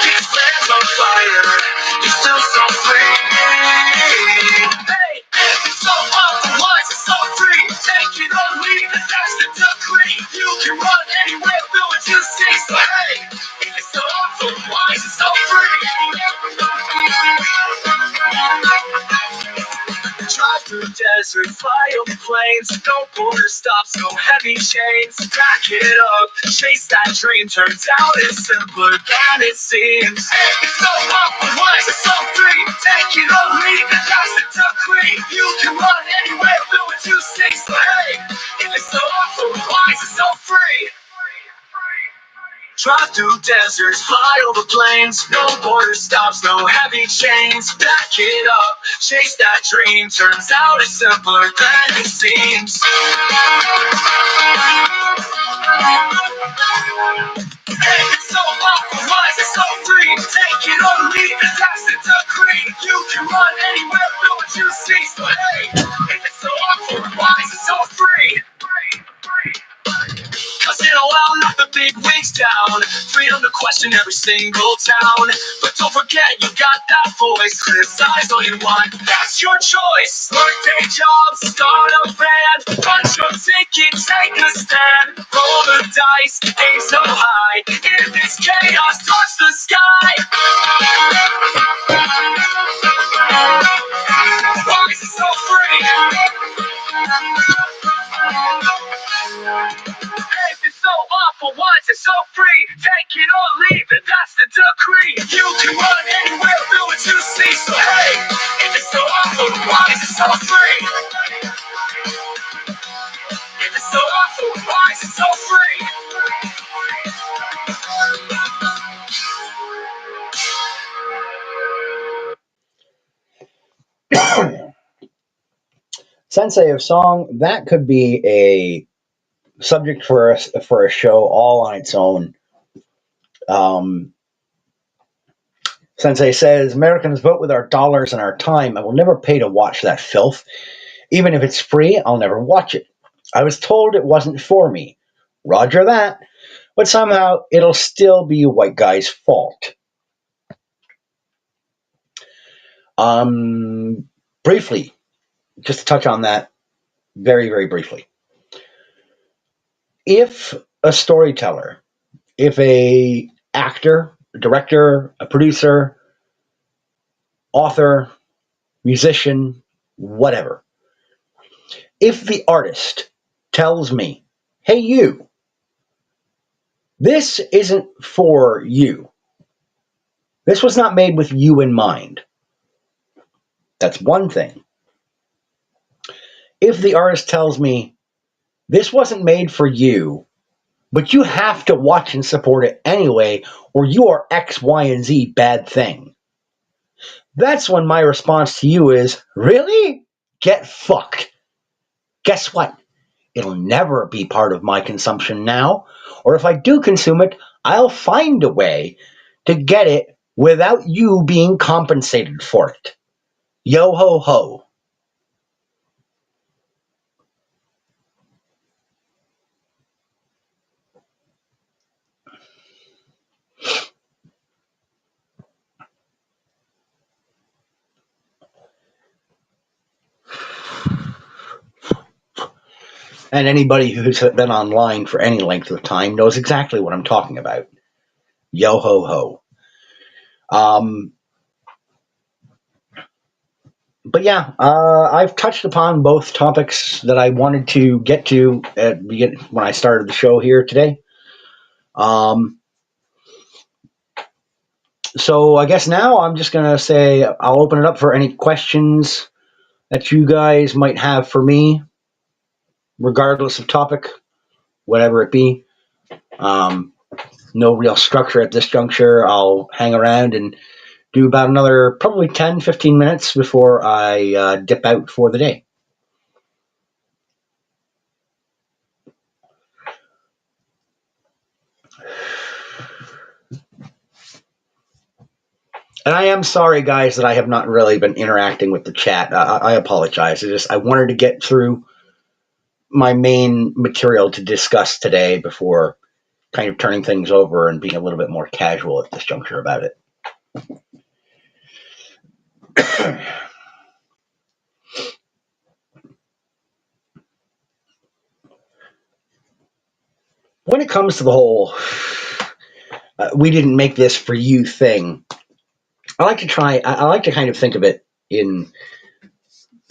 This land's on fire. You're still so free. Hey, it's so otherwise, it's so free. Take it or leave it, that's the decree. You can run anywhere, do what you see. So hey, it's so otherwise, it's so free. Drive through deserts, fly over plains, no border stops, no heavy chains. Back it up, chase that dream. Turns out it's simpler than it seems. It's so otherwise, it's so free. Take it or leave it, that's the decree. You can run anywhere, do what you see. So hey, if it's so otherwise, it's so free. Drive through deserts, fly over plains, no border stops, no heavy chains. Back it up, chase that dream. Turns out it's simpler than it seems. Hey, it's so otherwise, it's so free. Take it or leave it, that's the decree. You can run anywhere, do what you see. So hey, if it's so otherwise, it's so free. Cause I'll knock the big wigs down. Freedom to question every single town. But don't forget, you got that voice. Criticize all you want, that's your choice. Work day jobs, start a band. Punch your ticket, take a stand. Roll the dice, aim so high. If this chaos, touch the sky. Voice is so free. Life is so awful, once it's so free. Take it or leave it, that's the decree. You can run anywhere, do what you see. So hey, if it's so awful, why is it so free? If it's so awful, why is it so free? Sensei of Song, that could be a subject for a show all on its own. Sensei says Americans vote with our dollars and our time. I will never pay to watch that filth. Even if it's free, I'll never watch it. I was told it wasn't for me. Roger that. But somehow it'll still be a white guy's fault. Briefly, just to touch on that very, very briefly. If a storyteller, if a actor, a director, a producer, author, musician, whatever, if the artist tells me, hey, you, this isn't for you. This was not made with you in mind. That's one thing. If the artist tells me, this wasn't made for you, but you have to watch and support it anyway, or you are X, Y, and Z bad thing. That's when my response to you is, really? Get fucked. Guess what? It'll never be part of my consumption now, or if I do consume it, I'll find a way to get it without you being compensated for it. Yo ho ho. And anybody who's been online for any length of time knows exactly what I'm talking about. Yo ho ho. But yeah, I've touched upon both topics that I wanted to get to when I started the show here today. So I guess now I'm just going to say I'll open it up for any questions that you guys might have for me, regardless of topic, whatever it be. No real structure at this juncture. I'll hang around and do about another probably 10, 15 minutes before I dip out for the day. And I am sorry, guys, that I have not really been interacting with the chat. I apologize. I wanted to get through my main material to discuss today before kind of turning things over and being a little bit more casual at this juncture about it. When it comes to the whole we didn't make this for you thing, I like to kind of think of it in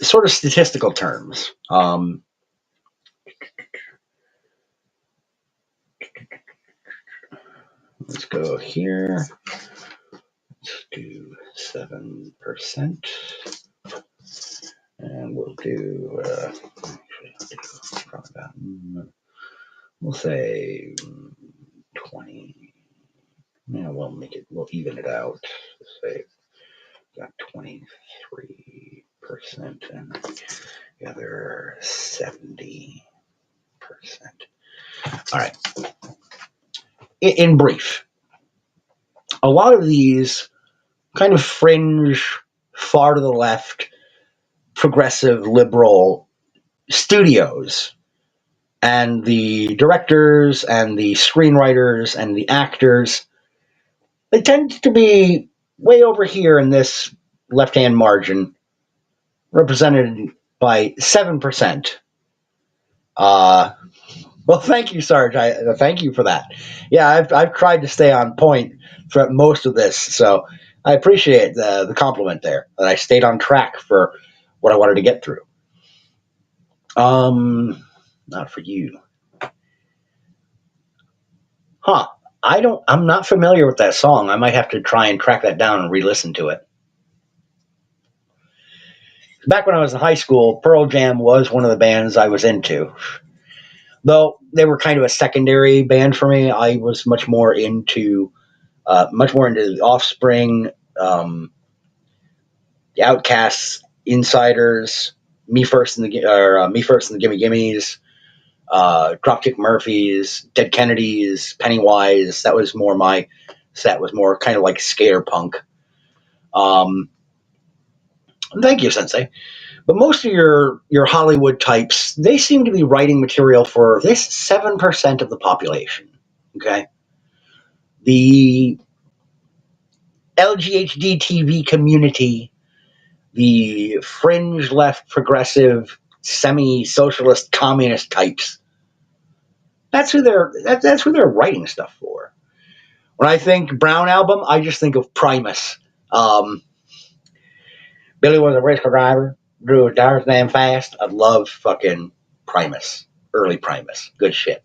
sort of statistical terms. Let's go here. Let's do 7%. And we'll do, we'll say 20. Yeah, we'll even it out. Let's say got 23% and the other 70%. All right. In brief, a lot of these kind of fringe, far to the left, progressive, liberal studios and the directors and the screenwriters and the actors, they tend to be way over here in this left-hand margin, represented by 7%. Well, thank you, Sarge. Thank you for that. Yeah, I've tried to stay on point for most of this, so I appreciate the compliment there, that I stayed on track for what I wanted to get through. Not for you. Huh. I'm not familiar with that song. I might have to try and track that down and re-listen to it. Back when I was in high school, Pearl Jam was one of the bands I was into. Though they were kind of a secondary band for me, I was much more into the Offspring, the Outcasts, Insiders, Me First and the Gimme Gimmes, Dropkick Murphys, Dead Kennedys, Pennywise. That was more my set. Was more kind of like skater punk. Thank you, Sensei. But most of your Hollywood types, they seem to be writing material for this 7% of the population. Okay, the LGHD TV community, the fringe left progressive semi-socialist communist types. That's who they're writing stuff for. When I think Brown Album, I just think of Primus. Billy was a race car driver, drew a darn damn fast. I love fucking Primus, early Primus, good shit.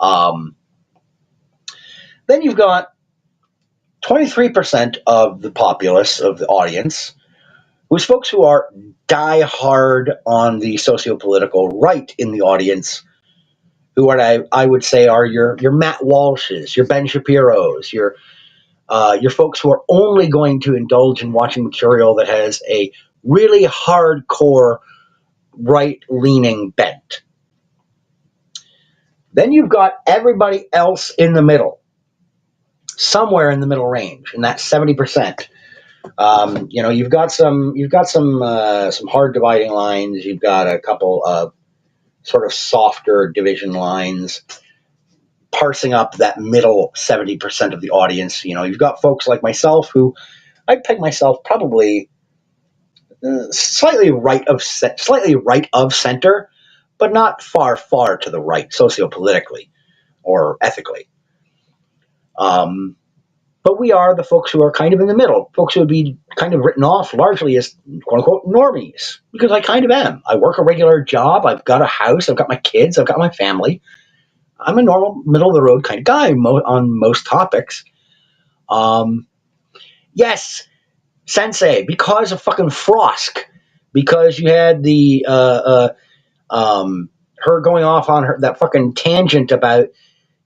Then you've got 23% of the populace, of the audience, who's folks who are die hard on the socio-political right in the audience, who what I would say are your Matt Walshes, your Ben Shapiros, your folks who are only going to indulge in watching material that has a really hardcore right-leaning bent. Then you've got everybody else in the middle, somewhere in the middle range, and that's 70%. You've got some hard dividing lines. You've got a couple of sort of softer division lines, parsing up that middle 70% of the audience. You've got folks like myself who I'd peg myself probably slightly right of center, but not far, far to the right, sociopolitically or ethically. But we are the folks who are kind of in the middle, folks who would be kind of written off largely as quote unquote normies, because I kind of am. I work a regular job, I've got a house, I've got my kids, I've got my family. I'm a normal, middle of the road kind of guy on most topics. Yes, Sensei, because of fucking Frosk, because you had the her going off on that fucking tangent about,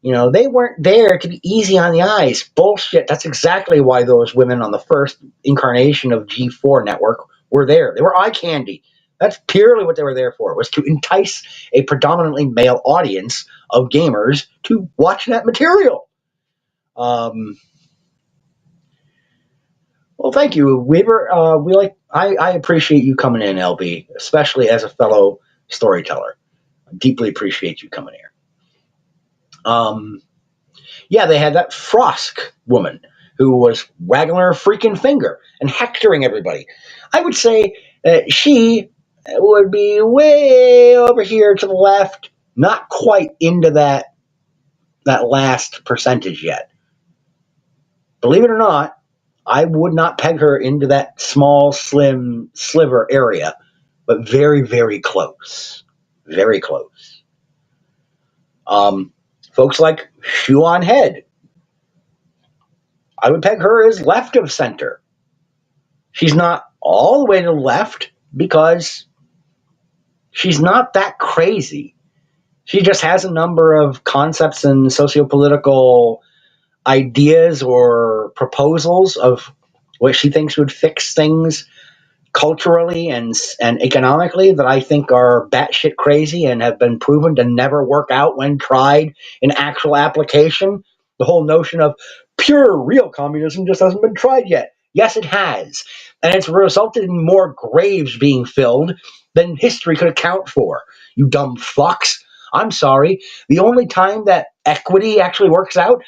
they weren't there to be easy on the eyes. Bullshit. That's exactly why those women on the first incarnation of G4 Network were there. They were eye candy. That's purely what they were there for, was to entice a predominantly male audience of gamers to watch that material. Well, thank you, Weaver. I appreciate you coming in, LB, especially as a fellow storyteller. I deeply appreciate you coming here. Yeah, they had that Frosk woman who was wagging her freaking finger and hectoring everybody. I would say she would be way over here to the left, not quite into that last percentage yet. Believe it or not, I would not peg her into that small, slim sliver area, but very, very close. Very close. Folks like Shoe on Head, I would peg her as left of center. She's not all the way to the left because she's not that crazy. She just has a number of concepts and sociopolitical ideas or proposals of what she thinks would fix things culturally and economically that I think are batshit crazy and have been proven to never work out when tried in actual application. The whole notion of pure, real communism just hasn't been tried yet. Yes, it has. And it's resulted in more graves being filled than history could account for. You dumb fucks. I'm sorry. The only time that equity actually works out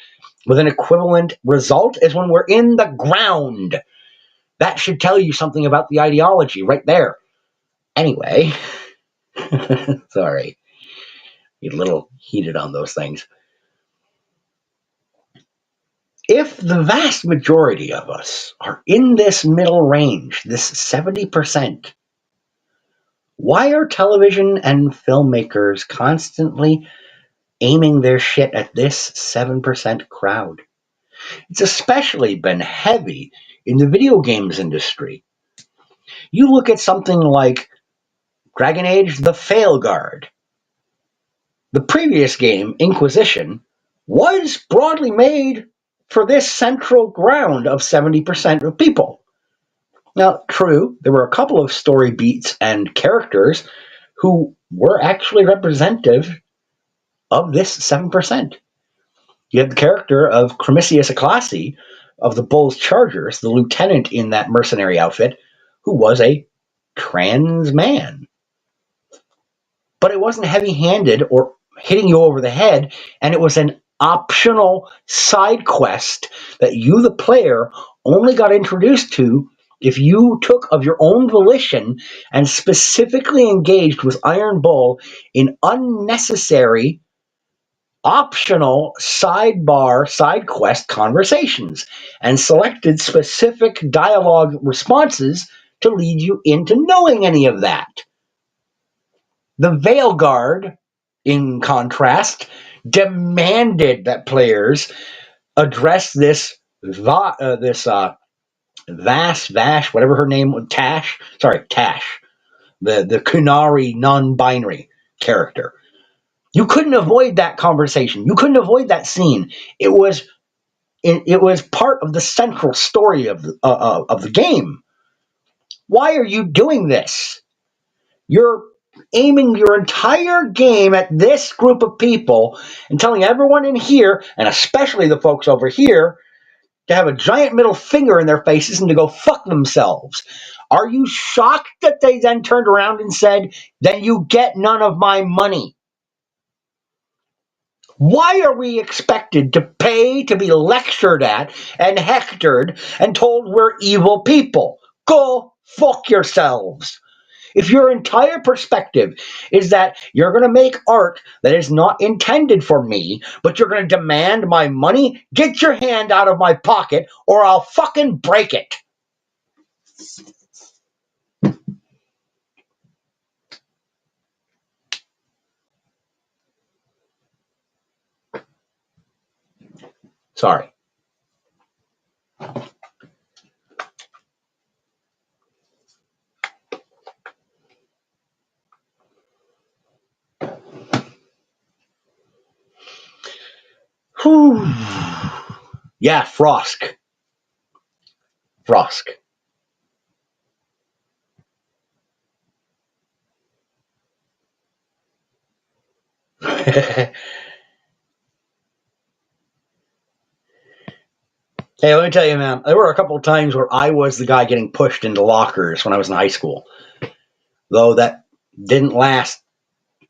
with an equivalent result is when we're in the ground. That should tell you something about the ideology right there. Anyway, sorry. Get a little heated on those things. If the vast majority of us are in this middle range, this 70%, why are television and filmmakers constantly aiming their shit at this 7% crowd? It's especially been heavy in the video games industry. You look at something like Dragon Age: The Failguard. The previous game, Inquisition, was broadly made for this central ground of 70% of people. Now, true, there were a couple of story beats and characters who were actually representative of this 7%. You have the character of Cremisius Aclassi of the Bulls Chargers, the lieutenant in that mercenary outfit, who was a trans man. But it wasn't heavy-handed or hitting you over the head, and it was an optional side quest that you, the player, only got introduced to if you took of your own volition and specifically engaged with Iron Bull in unnecessary, optional sidebar, side quest conversations and selected specific dialogue responses to lead you into knowing any of that. The Veilguard, in contrast, demanded that players address this Vash, whatever her name was, Tash, the Kunari non-binary character. You couldn't avoid that conversation. You couldn't avoid that scene. It was part of the central story of the game. Why are you doing this? You're aiming your entire game at this group of people and telling everyone in here, and especially the folks over here, to have a giant middle finger in their faces and to go fuck themselves. Are you shocked that they then turned around and said, then you get none of my money? Why are we expected to pay to be lectured at and hectored and told we're evil people? Go fuck yourselves. If your entire perspective is that you're going to make art that is not intended for me, but you're going to demand my money, get your hand out of my pocket or I'll fucking break it. Sorry. Whew. Yeah, Frosk. Frosk. Hey, let me tell you, man, there were a couple of times where I was the guy getting pushed into lockers when I was in high school. Though that didn't last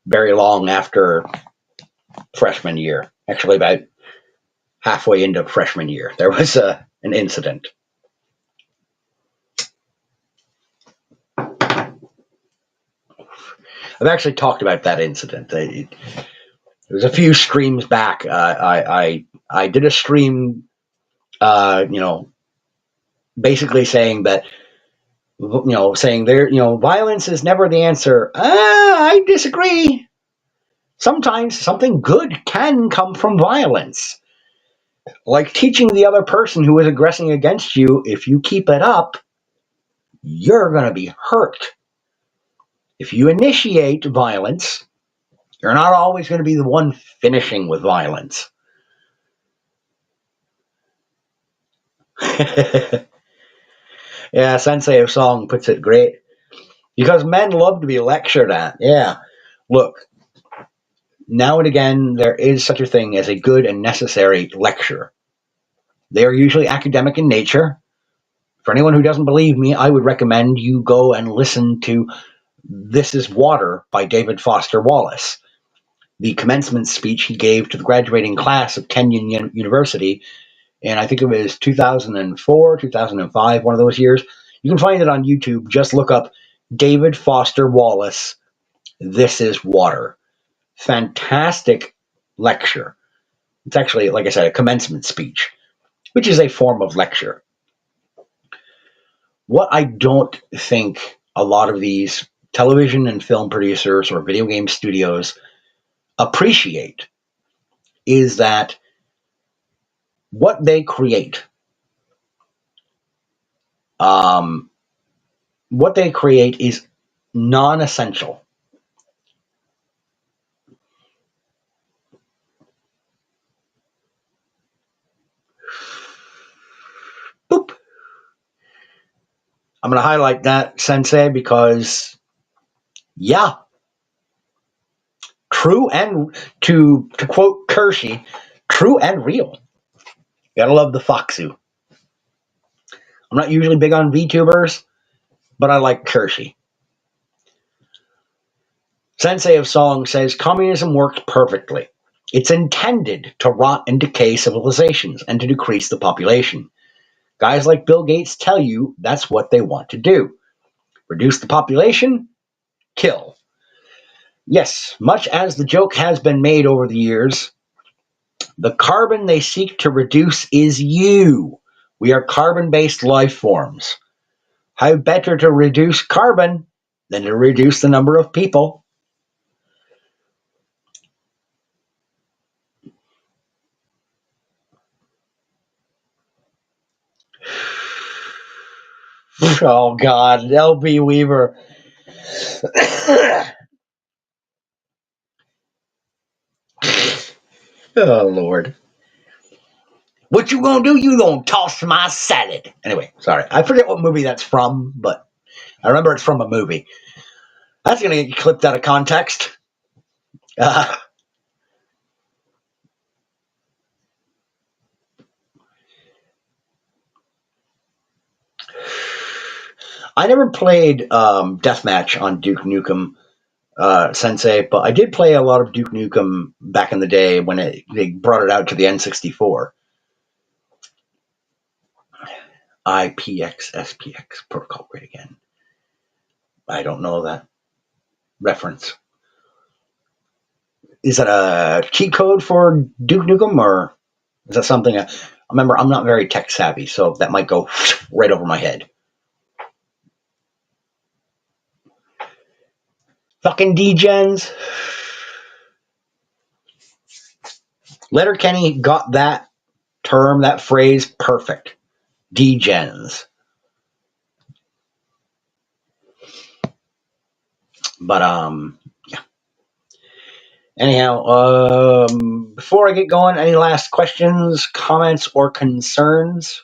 very long after freshman year. Actually, about halfway into freshman year, there was an incident. I've actually talked about that incident. It was a few streams back. I did a stream, basically saying that, saying there, violence is never the answer. I disagree. Sometimes something good can come from violence. Like teaching the other person who is aggressing against you, if you keep it up, you're going to be hurt. If you initiate violence, you're not always going to be the one finishing with violence. Yeah, Sensei of Song puts it great. Because men love to be lectured at. Yeah. Look, now and again, there is such a thing as a good and necessary lecture. They are usually academic in nature. For anyone who doesn't believe me, I would recommend you go and listen to This is Water by David Foster Wallace, the commencement speech he gave to the graduating class of Kenyon University, and I think it was 2004, 2005, one of those years. You can find it on YouTube. Just look up David Foster Wallace, This is Water. Fantastic lecture. It's actually, like I said, a commencement speech, which is a form of lecture. What I don't think a lot of these television and film producers or video game studios appreciate is that what they create, is non-essential. Boop. I'm going to highlight that, Sensei, because, yeah, true and, to quote Kershey, true and real. You gotta love the Foxu. I'm not usually big on VTubers, but I like Kershey. Sensei of Song says communism worked perfectly. It's intended to rot and decay civilizations and to decrease the population. Guys like Bill Gates tell you that's what they want to do. Reduce the population, kill. Yes, much as the joke has been made over the years, the carbon they seek to reduce is you. We are carbon-based life forms. How better to reduce carbon than to reduce the number of people? Oh, God, LB Weaver. Oh, Lord. What you gonna do? You gonna toss my salad. Anyway, sorry. I forget what movie that's from, but I remember it's from a movie. That's gonna get clipped out of context. I never played Deathmatch on Duke Nukem Sensei, but I did play a lot of Duke Nukem back in the day when they brought it out to the N64. IPX SPX protocol, great again. I don't know that reference. Is that a cheat code for Duke Nukem, or is that something? Remember, I'm not very tech savvy, so that might go right over my head. Fucking degens. Letterkenny got that term, that phrase, perfect. Degens. But yeah. Anyhow, before I get going, any last questions, comments, or concerns?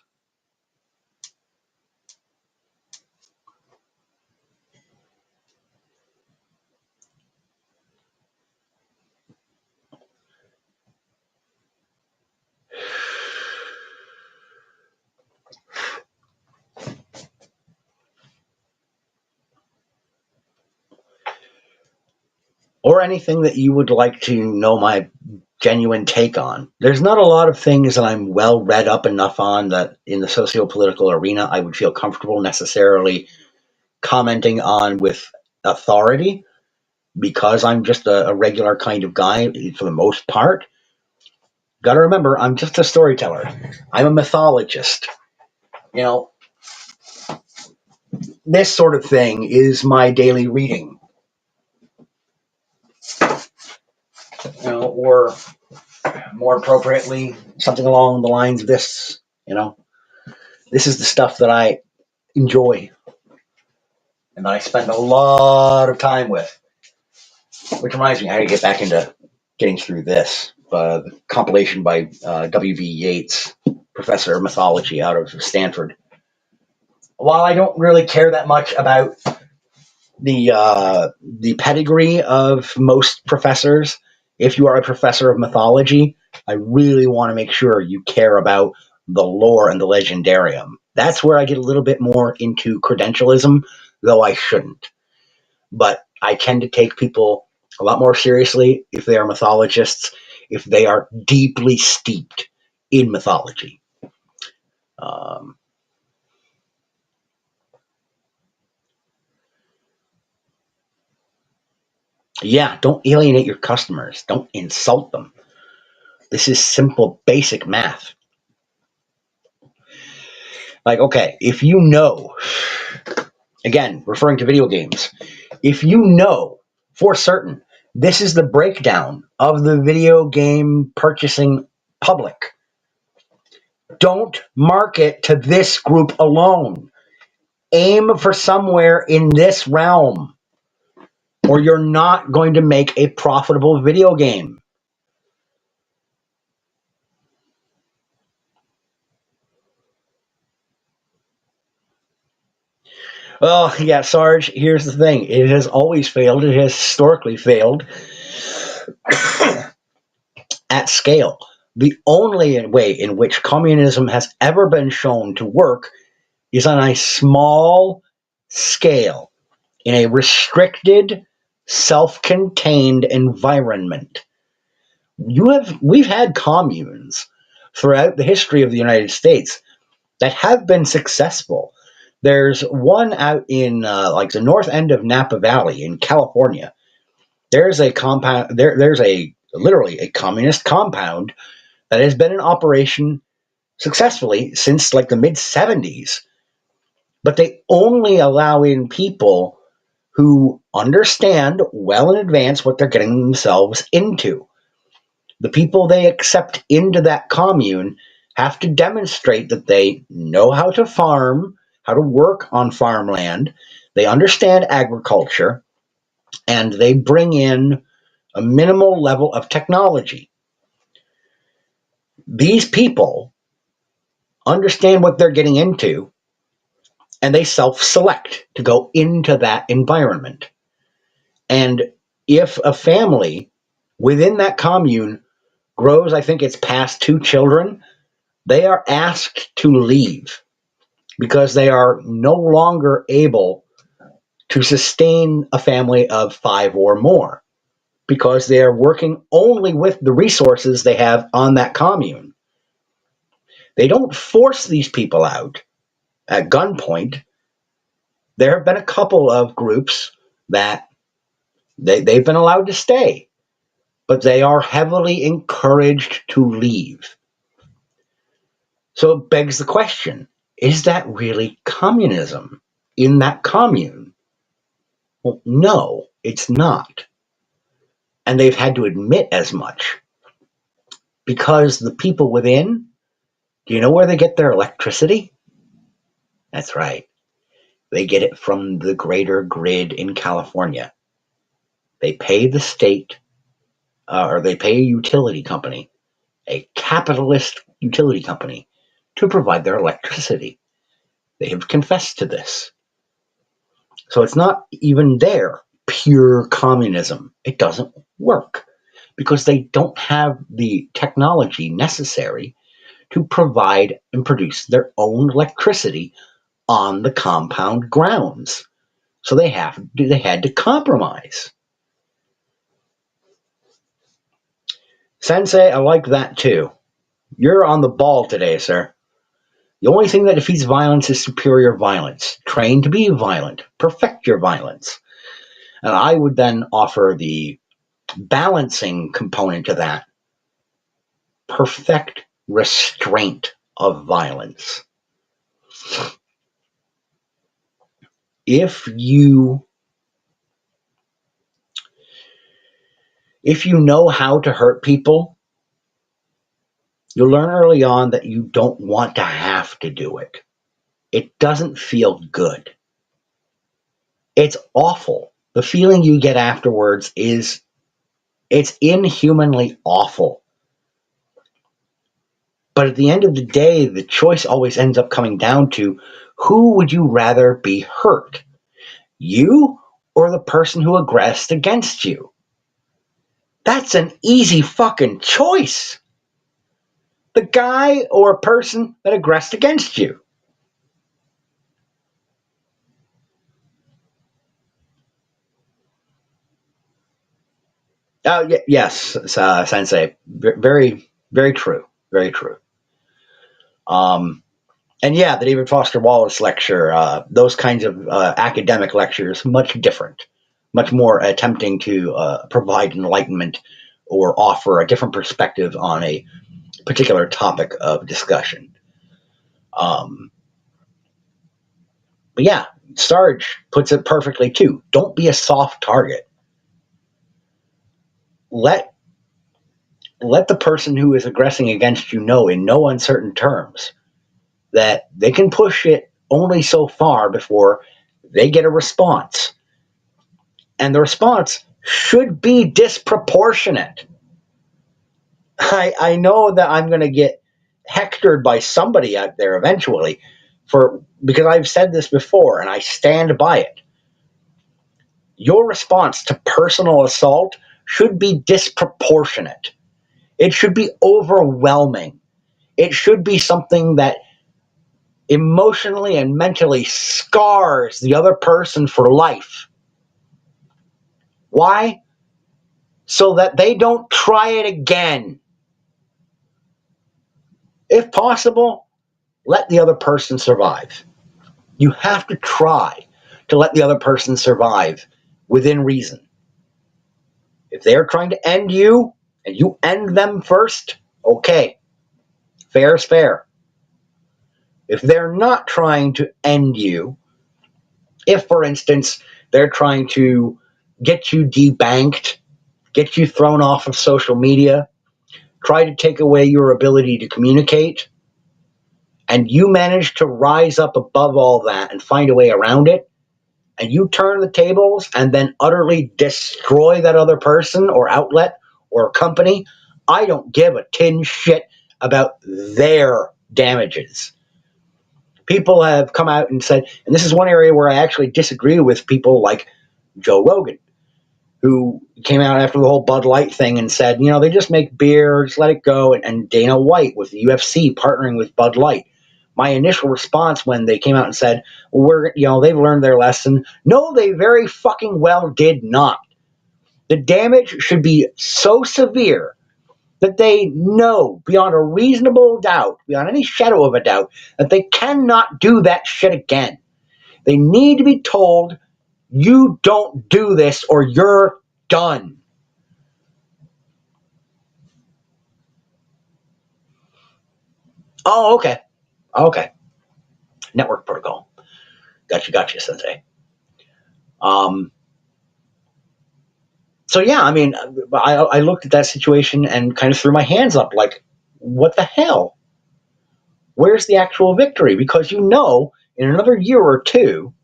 Or anything that you would like to know my genuine take on. There's not a lot of things that I'm well read up enough on that in the socio-political arena I would feel comfortable necessarily commenting on with authority, because I'm just a regular kind of guy for the most part. Got to remember, I'm just a storyteller. I'm a mythologist. You know, this sort of thing is my daily reading. You know, or more appropriately, something along the lines of this. You know, this is the stuff that I enjoy and that I spend a lot of time with. Which reminds me, I got to get back into getting through this. The compilation by W.V. Yeats, professor of mythology out of Stanford. While I don't really care that much about the pedigree of most professors, if you are a professor of mythology, I really want to make sure you care about the lore and the legendarium. That's where I get a little bit more into credentialism, though I shouldn't. But I tend to take people a lot more seriously if they are mythologists, if they are deeply steeped in mythology. Yeah, don't alienate your customers. Don't insult them. This is simple, basic math. Like, okay, if you know, again, referring to video games, if you know for certain this is the breakdown of the video game purchasing public, don't market to this group alone. Aim for somewhere in this realm, or you're not going to make a profitable video game. Well, yeah, Sarge, here's the thing. It has always failed. It has historically failed at scale. The only way in which communism has ever been shown to work is on a small scale, in a restricted, self-contained environment. We've had communes throughout the history of the United States that have been successful. There's one out in like the north end of Napa Valley in California. There's a compound. There's a literally a communist compound that has been in operation successfully since like the mid 70s. But they only allow in people who understand well in advance what they're getting themselves into. The people they accept into that commune have to demonstrate that they know how to farm, how to work on farmland, they understand agriculture, and they bring in a minimal level of technology. These people understand what they're getting into, and they self-select to go into that environment. And if a family within that commune grows, I think it's past 2 children, they are asked to leave because they are no longer able to sustain a family of 5 or more, because they are working only with the resources they have on that commune. They don't force these people out at gunpoint. There have been a couple of groups that they've been allowed to stay, but they are heavily encouraged to leave. So it begs the question, is that really communism in that commune? Well, no, it's not. And they've had to admit as much because the people within, do you know where they get their electricity? That's right. They get it from the greater grid in California. They pay the state, or they pay a utility company, a capitalist utility company, to provide their electricity. They have confessed to this. So it's not even there pure communism. It doesn't work because they don't have the technology necessary to provide and produce their own electricity on the compound grounds. So they had to compromise. Sensei, I like that too. You're on the ball today, sir. The only thing that defeats violence is superior violence. Train to be violent. Perfect your violence. And I would then offer the balancing component to that. Perfect restraint of violence. If you know how to hurt people, you'll learn early on that you don't want to have to do it. It doesn't feel good. It's awful. The feeling you get afterwards it's inhumanly awful. But at the end of the day, the choice always ends up coming down to who would you rather be hurt? You or the person who aggressed against you? That's an easy fucking choice. The guy or person that aggressed against you. Yes, Sensei. Very, very true. Very true. And yeah, the David Foster Wallace lecture, those kinds of academic lectures, much different, much more attempting to provide enlightenment or offer a different perspective on a particular topic of discussion. But yeah, Sarge puts it perfectly too. Don't be a soft target. Let the person who is aggressing against you know in no uncertain terms that they can push it only so far before they get a response. And the response should be disproportionate. I know that I'm going to get hectored by somebody out there eventually because I've said this before and I stand by it. Your response to personal assault should be disproportionate. It should be overwhelming. It should be something that emotionally and mentally scars the other person for life. Why? So that they don't try it again. If possible, let the other person survive. You have to try to let the other person survive within reason. If they're trying to end you and you end them first, okay, fair is fair. If they're not trying to end you, if, for instance, they're trying to get you debanked, get you thrown off of social media, try to take away your ability to communicate, and you manage to rise up above all that and find a way around it, and you turn the tables and then utterly destroy that other person or outlet or company, I don't give a tin shit about their damages. People have come out and said, and this is one area where I actually disagree with people like Joe Rogan, who came out after the whole Bud Light thing and said, they just make beer, just let it go. And Dana White with the UFC partnering with Bud Light. My initial response when they came out and said, they've learned their lesson. No, they very fucking well did not. The damage should be so severe that they know beyond a reasonable doubt, beyond any shadow of a doubt, that they cannot do that shit again. They need to be told, you don't do this or you're done. Oh, okay. Okay. Network protocol. Gotcha, Sensei. So yeah, I mean, I looked at that situation and kind of threw my hands up like, what the hell? Where's the actual victory? Because you know, in another year or two,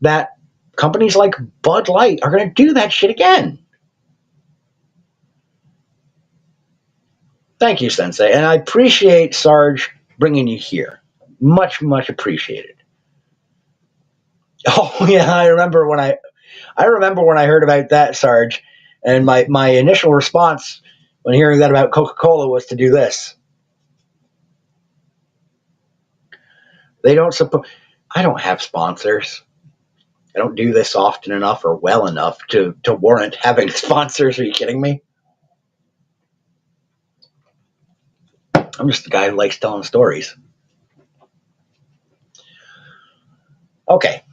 that companies like Bud Light are going to do that shit again. Thank you, Sensei. And I appreciate Sarge bringing you here. Much, much appreciated. Oh yeah, I remember when I heard about that, Sarge, and my initial response when hearing that about Coca-Cola was to do this. They don't support. I don't have sponsors. I don't do this often enough or well enough to warrant having sponsors. Are you kidding me? I'm just a guy who likes telling stories. Okay.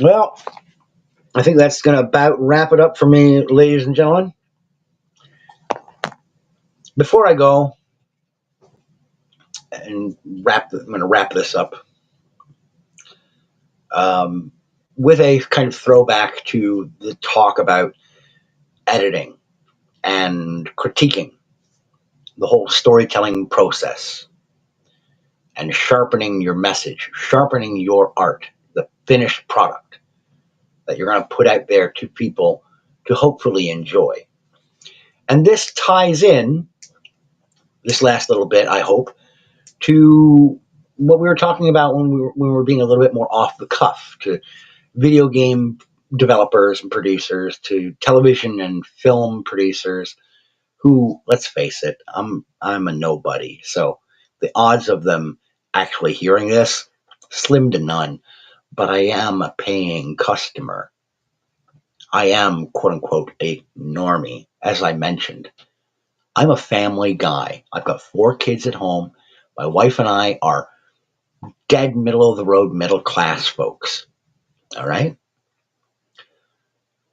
Well, I think that's going to about wrap it up for me, ladies and gentlemen. Before I go and I'm going to wrap this up um, with a kind of throwback to the talk about editing and critiquing the whole storytelling process and sharpening your message, sharpening your art, the finished product that you're going to put out there to people to hopefully enjoy. And this ties in, this last little bit, I hope, to what we were talking about when we were being a little bit more off the cuff, to video game developers and producers, to television and film producers who, let's face it, I'm a nobody. So the odds of them actually hearing this, slim to none. But I am a paying customer. I am, quote unquote, a normie, as I mentioned. I'm a family guy. I've got 4 kids at home. My wife and I are dead middle of the road middle class folks. All right?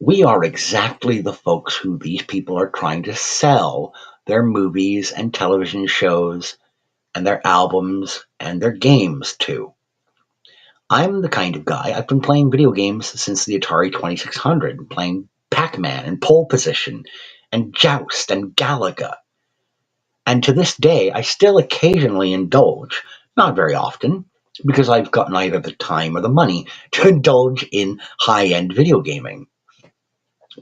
We are exactly the folks who these people are trying to sell their movies and television shows and their albums and their games to. I'm the kind of guy, I've been playing video games since the Atari 2600, playing Pac-Man and Pole Position and Joust and Galaga. And to this day, I still occasionally indulge, not very often, because I've got neither the time or the money to indulge in high-end video gaming.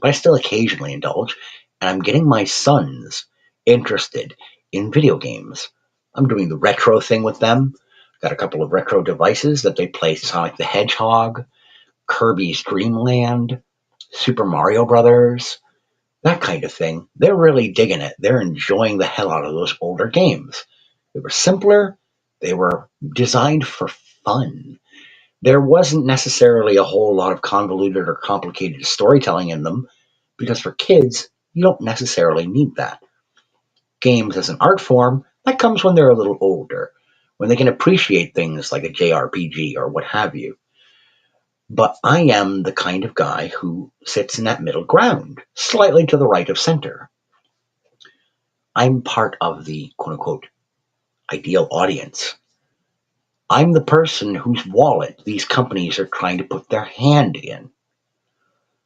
But I still occasionally indulge, and I'm getting my sons interested in video games. I'm doing the retro thing with them. Got a couple of retro devices that they play Sonic the Hedgehog, Kirby's Dream Land, Super Mario Brothers, that kind of thing. They're really digging it. They're enjoying the hell out of those older games. They were simpler, they were designed for fun. There wasn't necessarily a whole lot of convoluted or complicated storytelling in them, because for kids, you don't necessarily need that. Games as an art form, that comes when they're a little older, when they can appreciate things like a JRPG or what have you. But I am the kind of guy who sits in that middle ground, slightly to the right of center. I'm part of the quote unquote ideal audience. I'm the person whose wallet these companies are trying to put their hand in.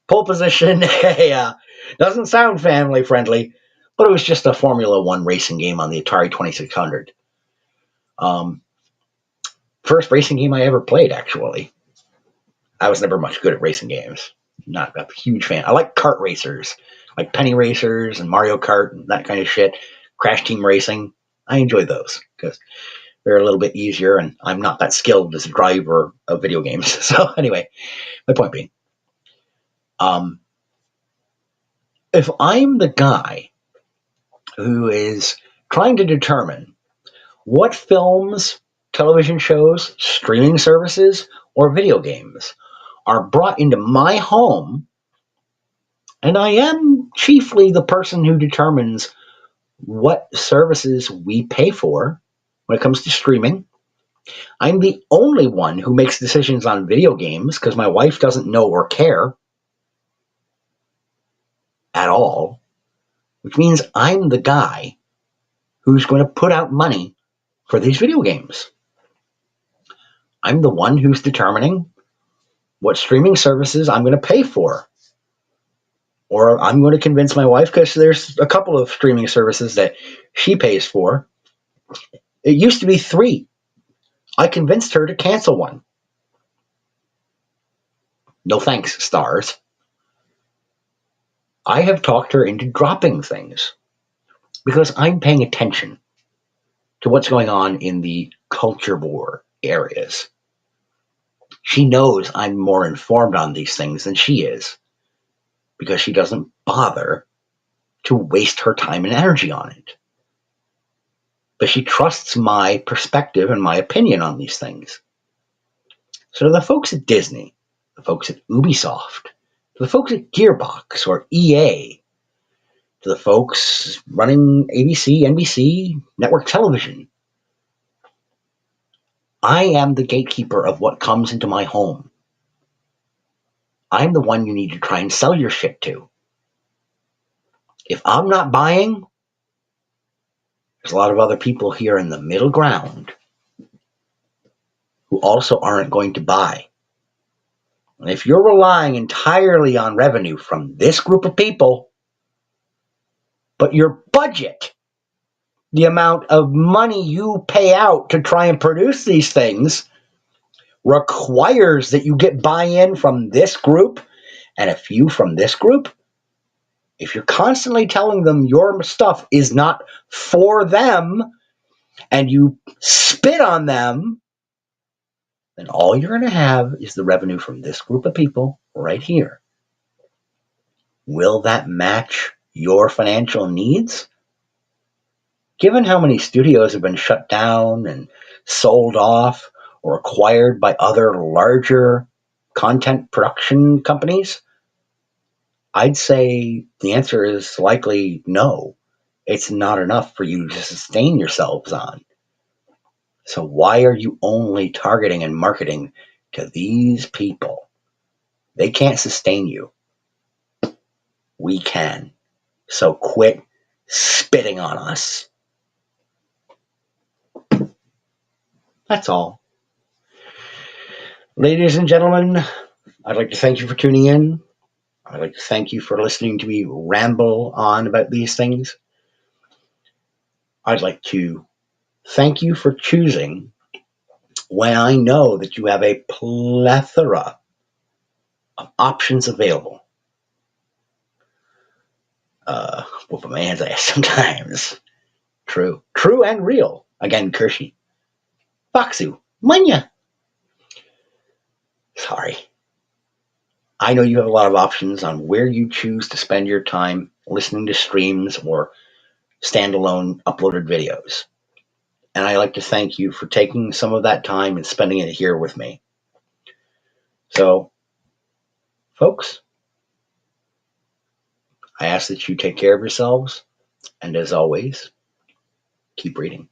Pole Position, yeah, doesn't sound family friendly, but it was just a Formula One racing game on the Atari 2600. Um, First racing game I ever played, actually. I was never much good at racing games. Not a huge fan. I like kart racers, like Penny Racers and Mario Kart and that kind of shit. Crash Team Racing. I enjoy those because they're a little bit easier, and I'm not that skilled as a driver of video games. So anyway, my point being, um, if I'm the guy who is trying to determine what films, television shows, streaming services, or video games are brought into my home, and I am chiefly the person who determines what services we pay for when it comes to streaming, I'm the only one who makes decisions on video games because my wife doesn't know or care at all, which means I'm the guy who's going to put out money for these video games. I'm the one who's determining what streaming services I'm going to pay for. Or I'm going to convince my wife, because there's a couple of streaming services that she pays for. It used to be 3. I convinced her to cancel one. No thanks, Stars. I have talked her into dropping things because I'm paying attention to what's going on in the culture war areas. She knows I'm more informed on these things than she is because she doesn't bother to waste her time and energy on it. But she trusts my perspective and my opinion on these things. So to the folks at Disney, the folks at Ubisoft, to the folks at Gearbox or EA, to the folks running ABC, NBC, network television, I am the gatekeeper of what comes into my home. I'm the one you need to try and sell your shit to. If I'm not buying, there's a lot of other people here in the middle ground who also aren't going to buy. And if you're relying entirely on revenue from this group of people, but your budget, the amount of money you pay out to try and produce these things, requires that you get buy-in from this group and a few from this group, if you're constantly telling them your stuff is not for them and you spit on them, then all you're going to have is the revenue from this group of people right here. Will that match your financial needs? Given how many studios have been shut down and sold off or acquired by other larger content production companies, I'd say the answer is likely no. It's not enough for you to sustain yourselves on. So why are you only targeting and marketing to these people? They can't sustain you. We can. So quit spitting on us. That's all. Ladies and gentlemen, I'd like to thank you for tuning in. I'd like to thank you for listening to me ramble on about these things. I'd like to thank you for choosing when I know that you have a plethora of options available. Whoop a man's ass sometimes. True and real. Again, Kershey. Foxu. Munya. Sorry. I know you have a lot of options on where you choose to spend your time listening to streams or standalone uploaded videos. And I like to thank you for taking some of that time and spending it here with me. So, folks, I ask that you take care of yourselves, and as always, keep reading.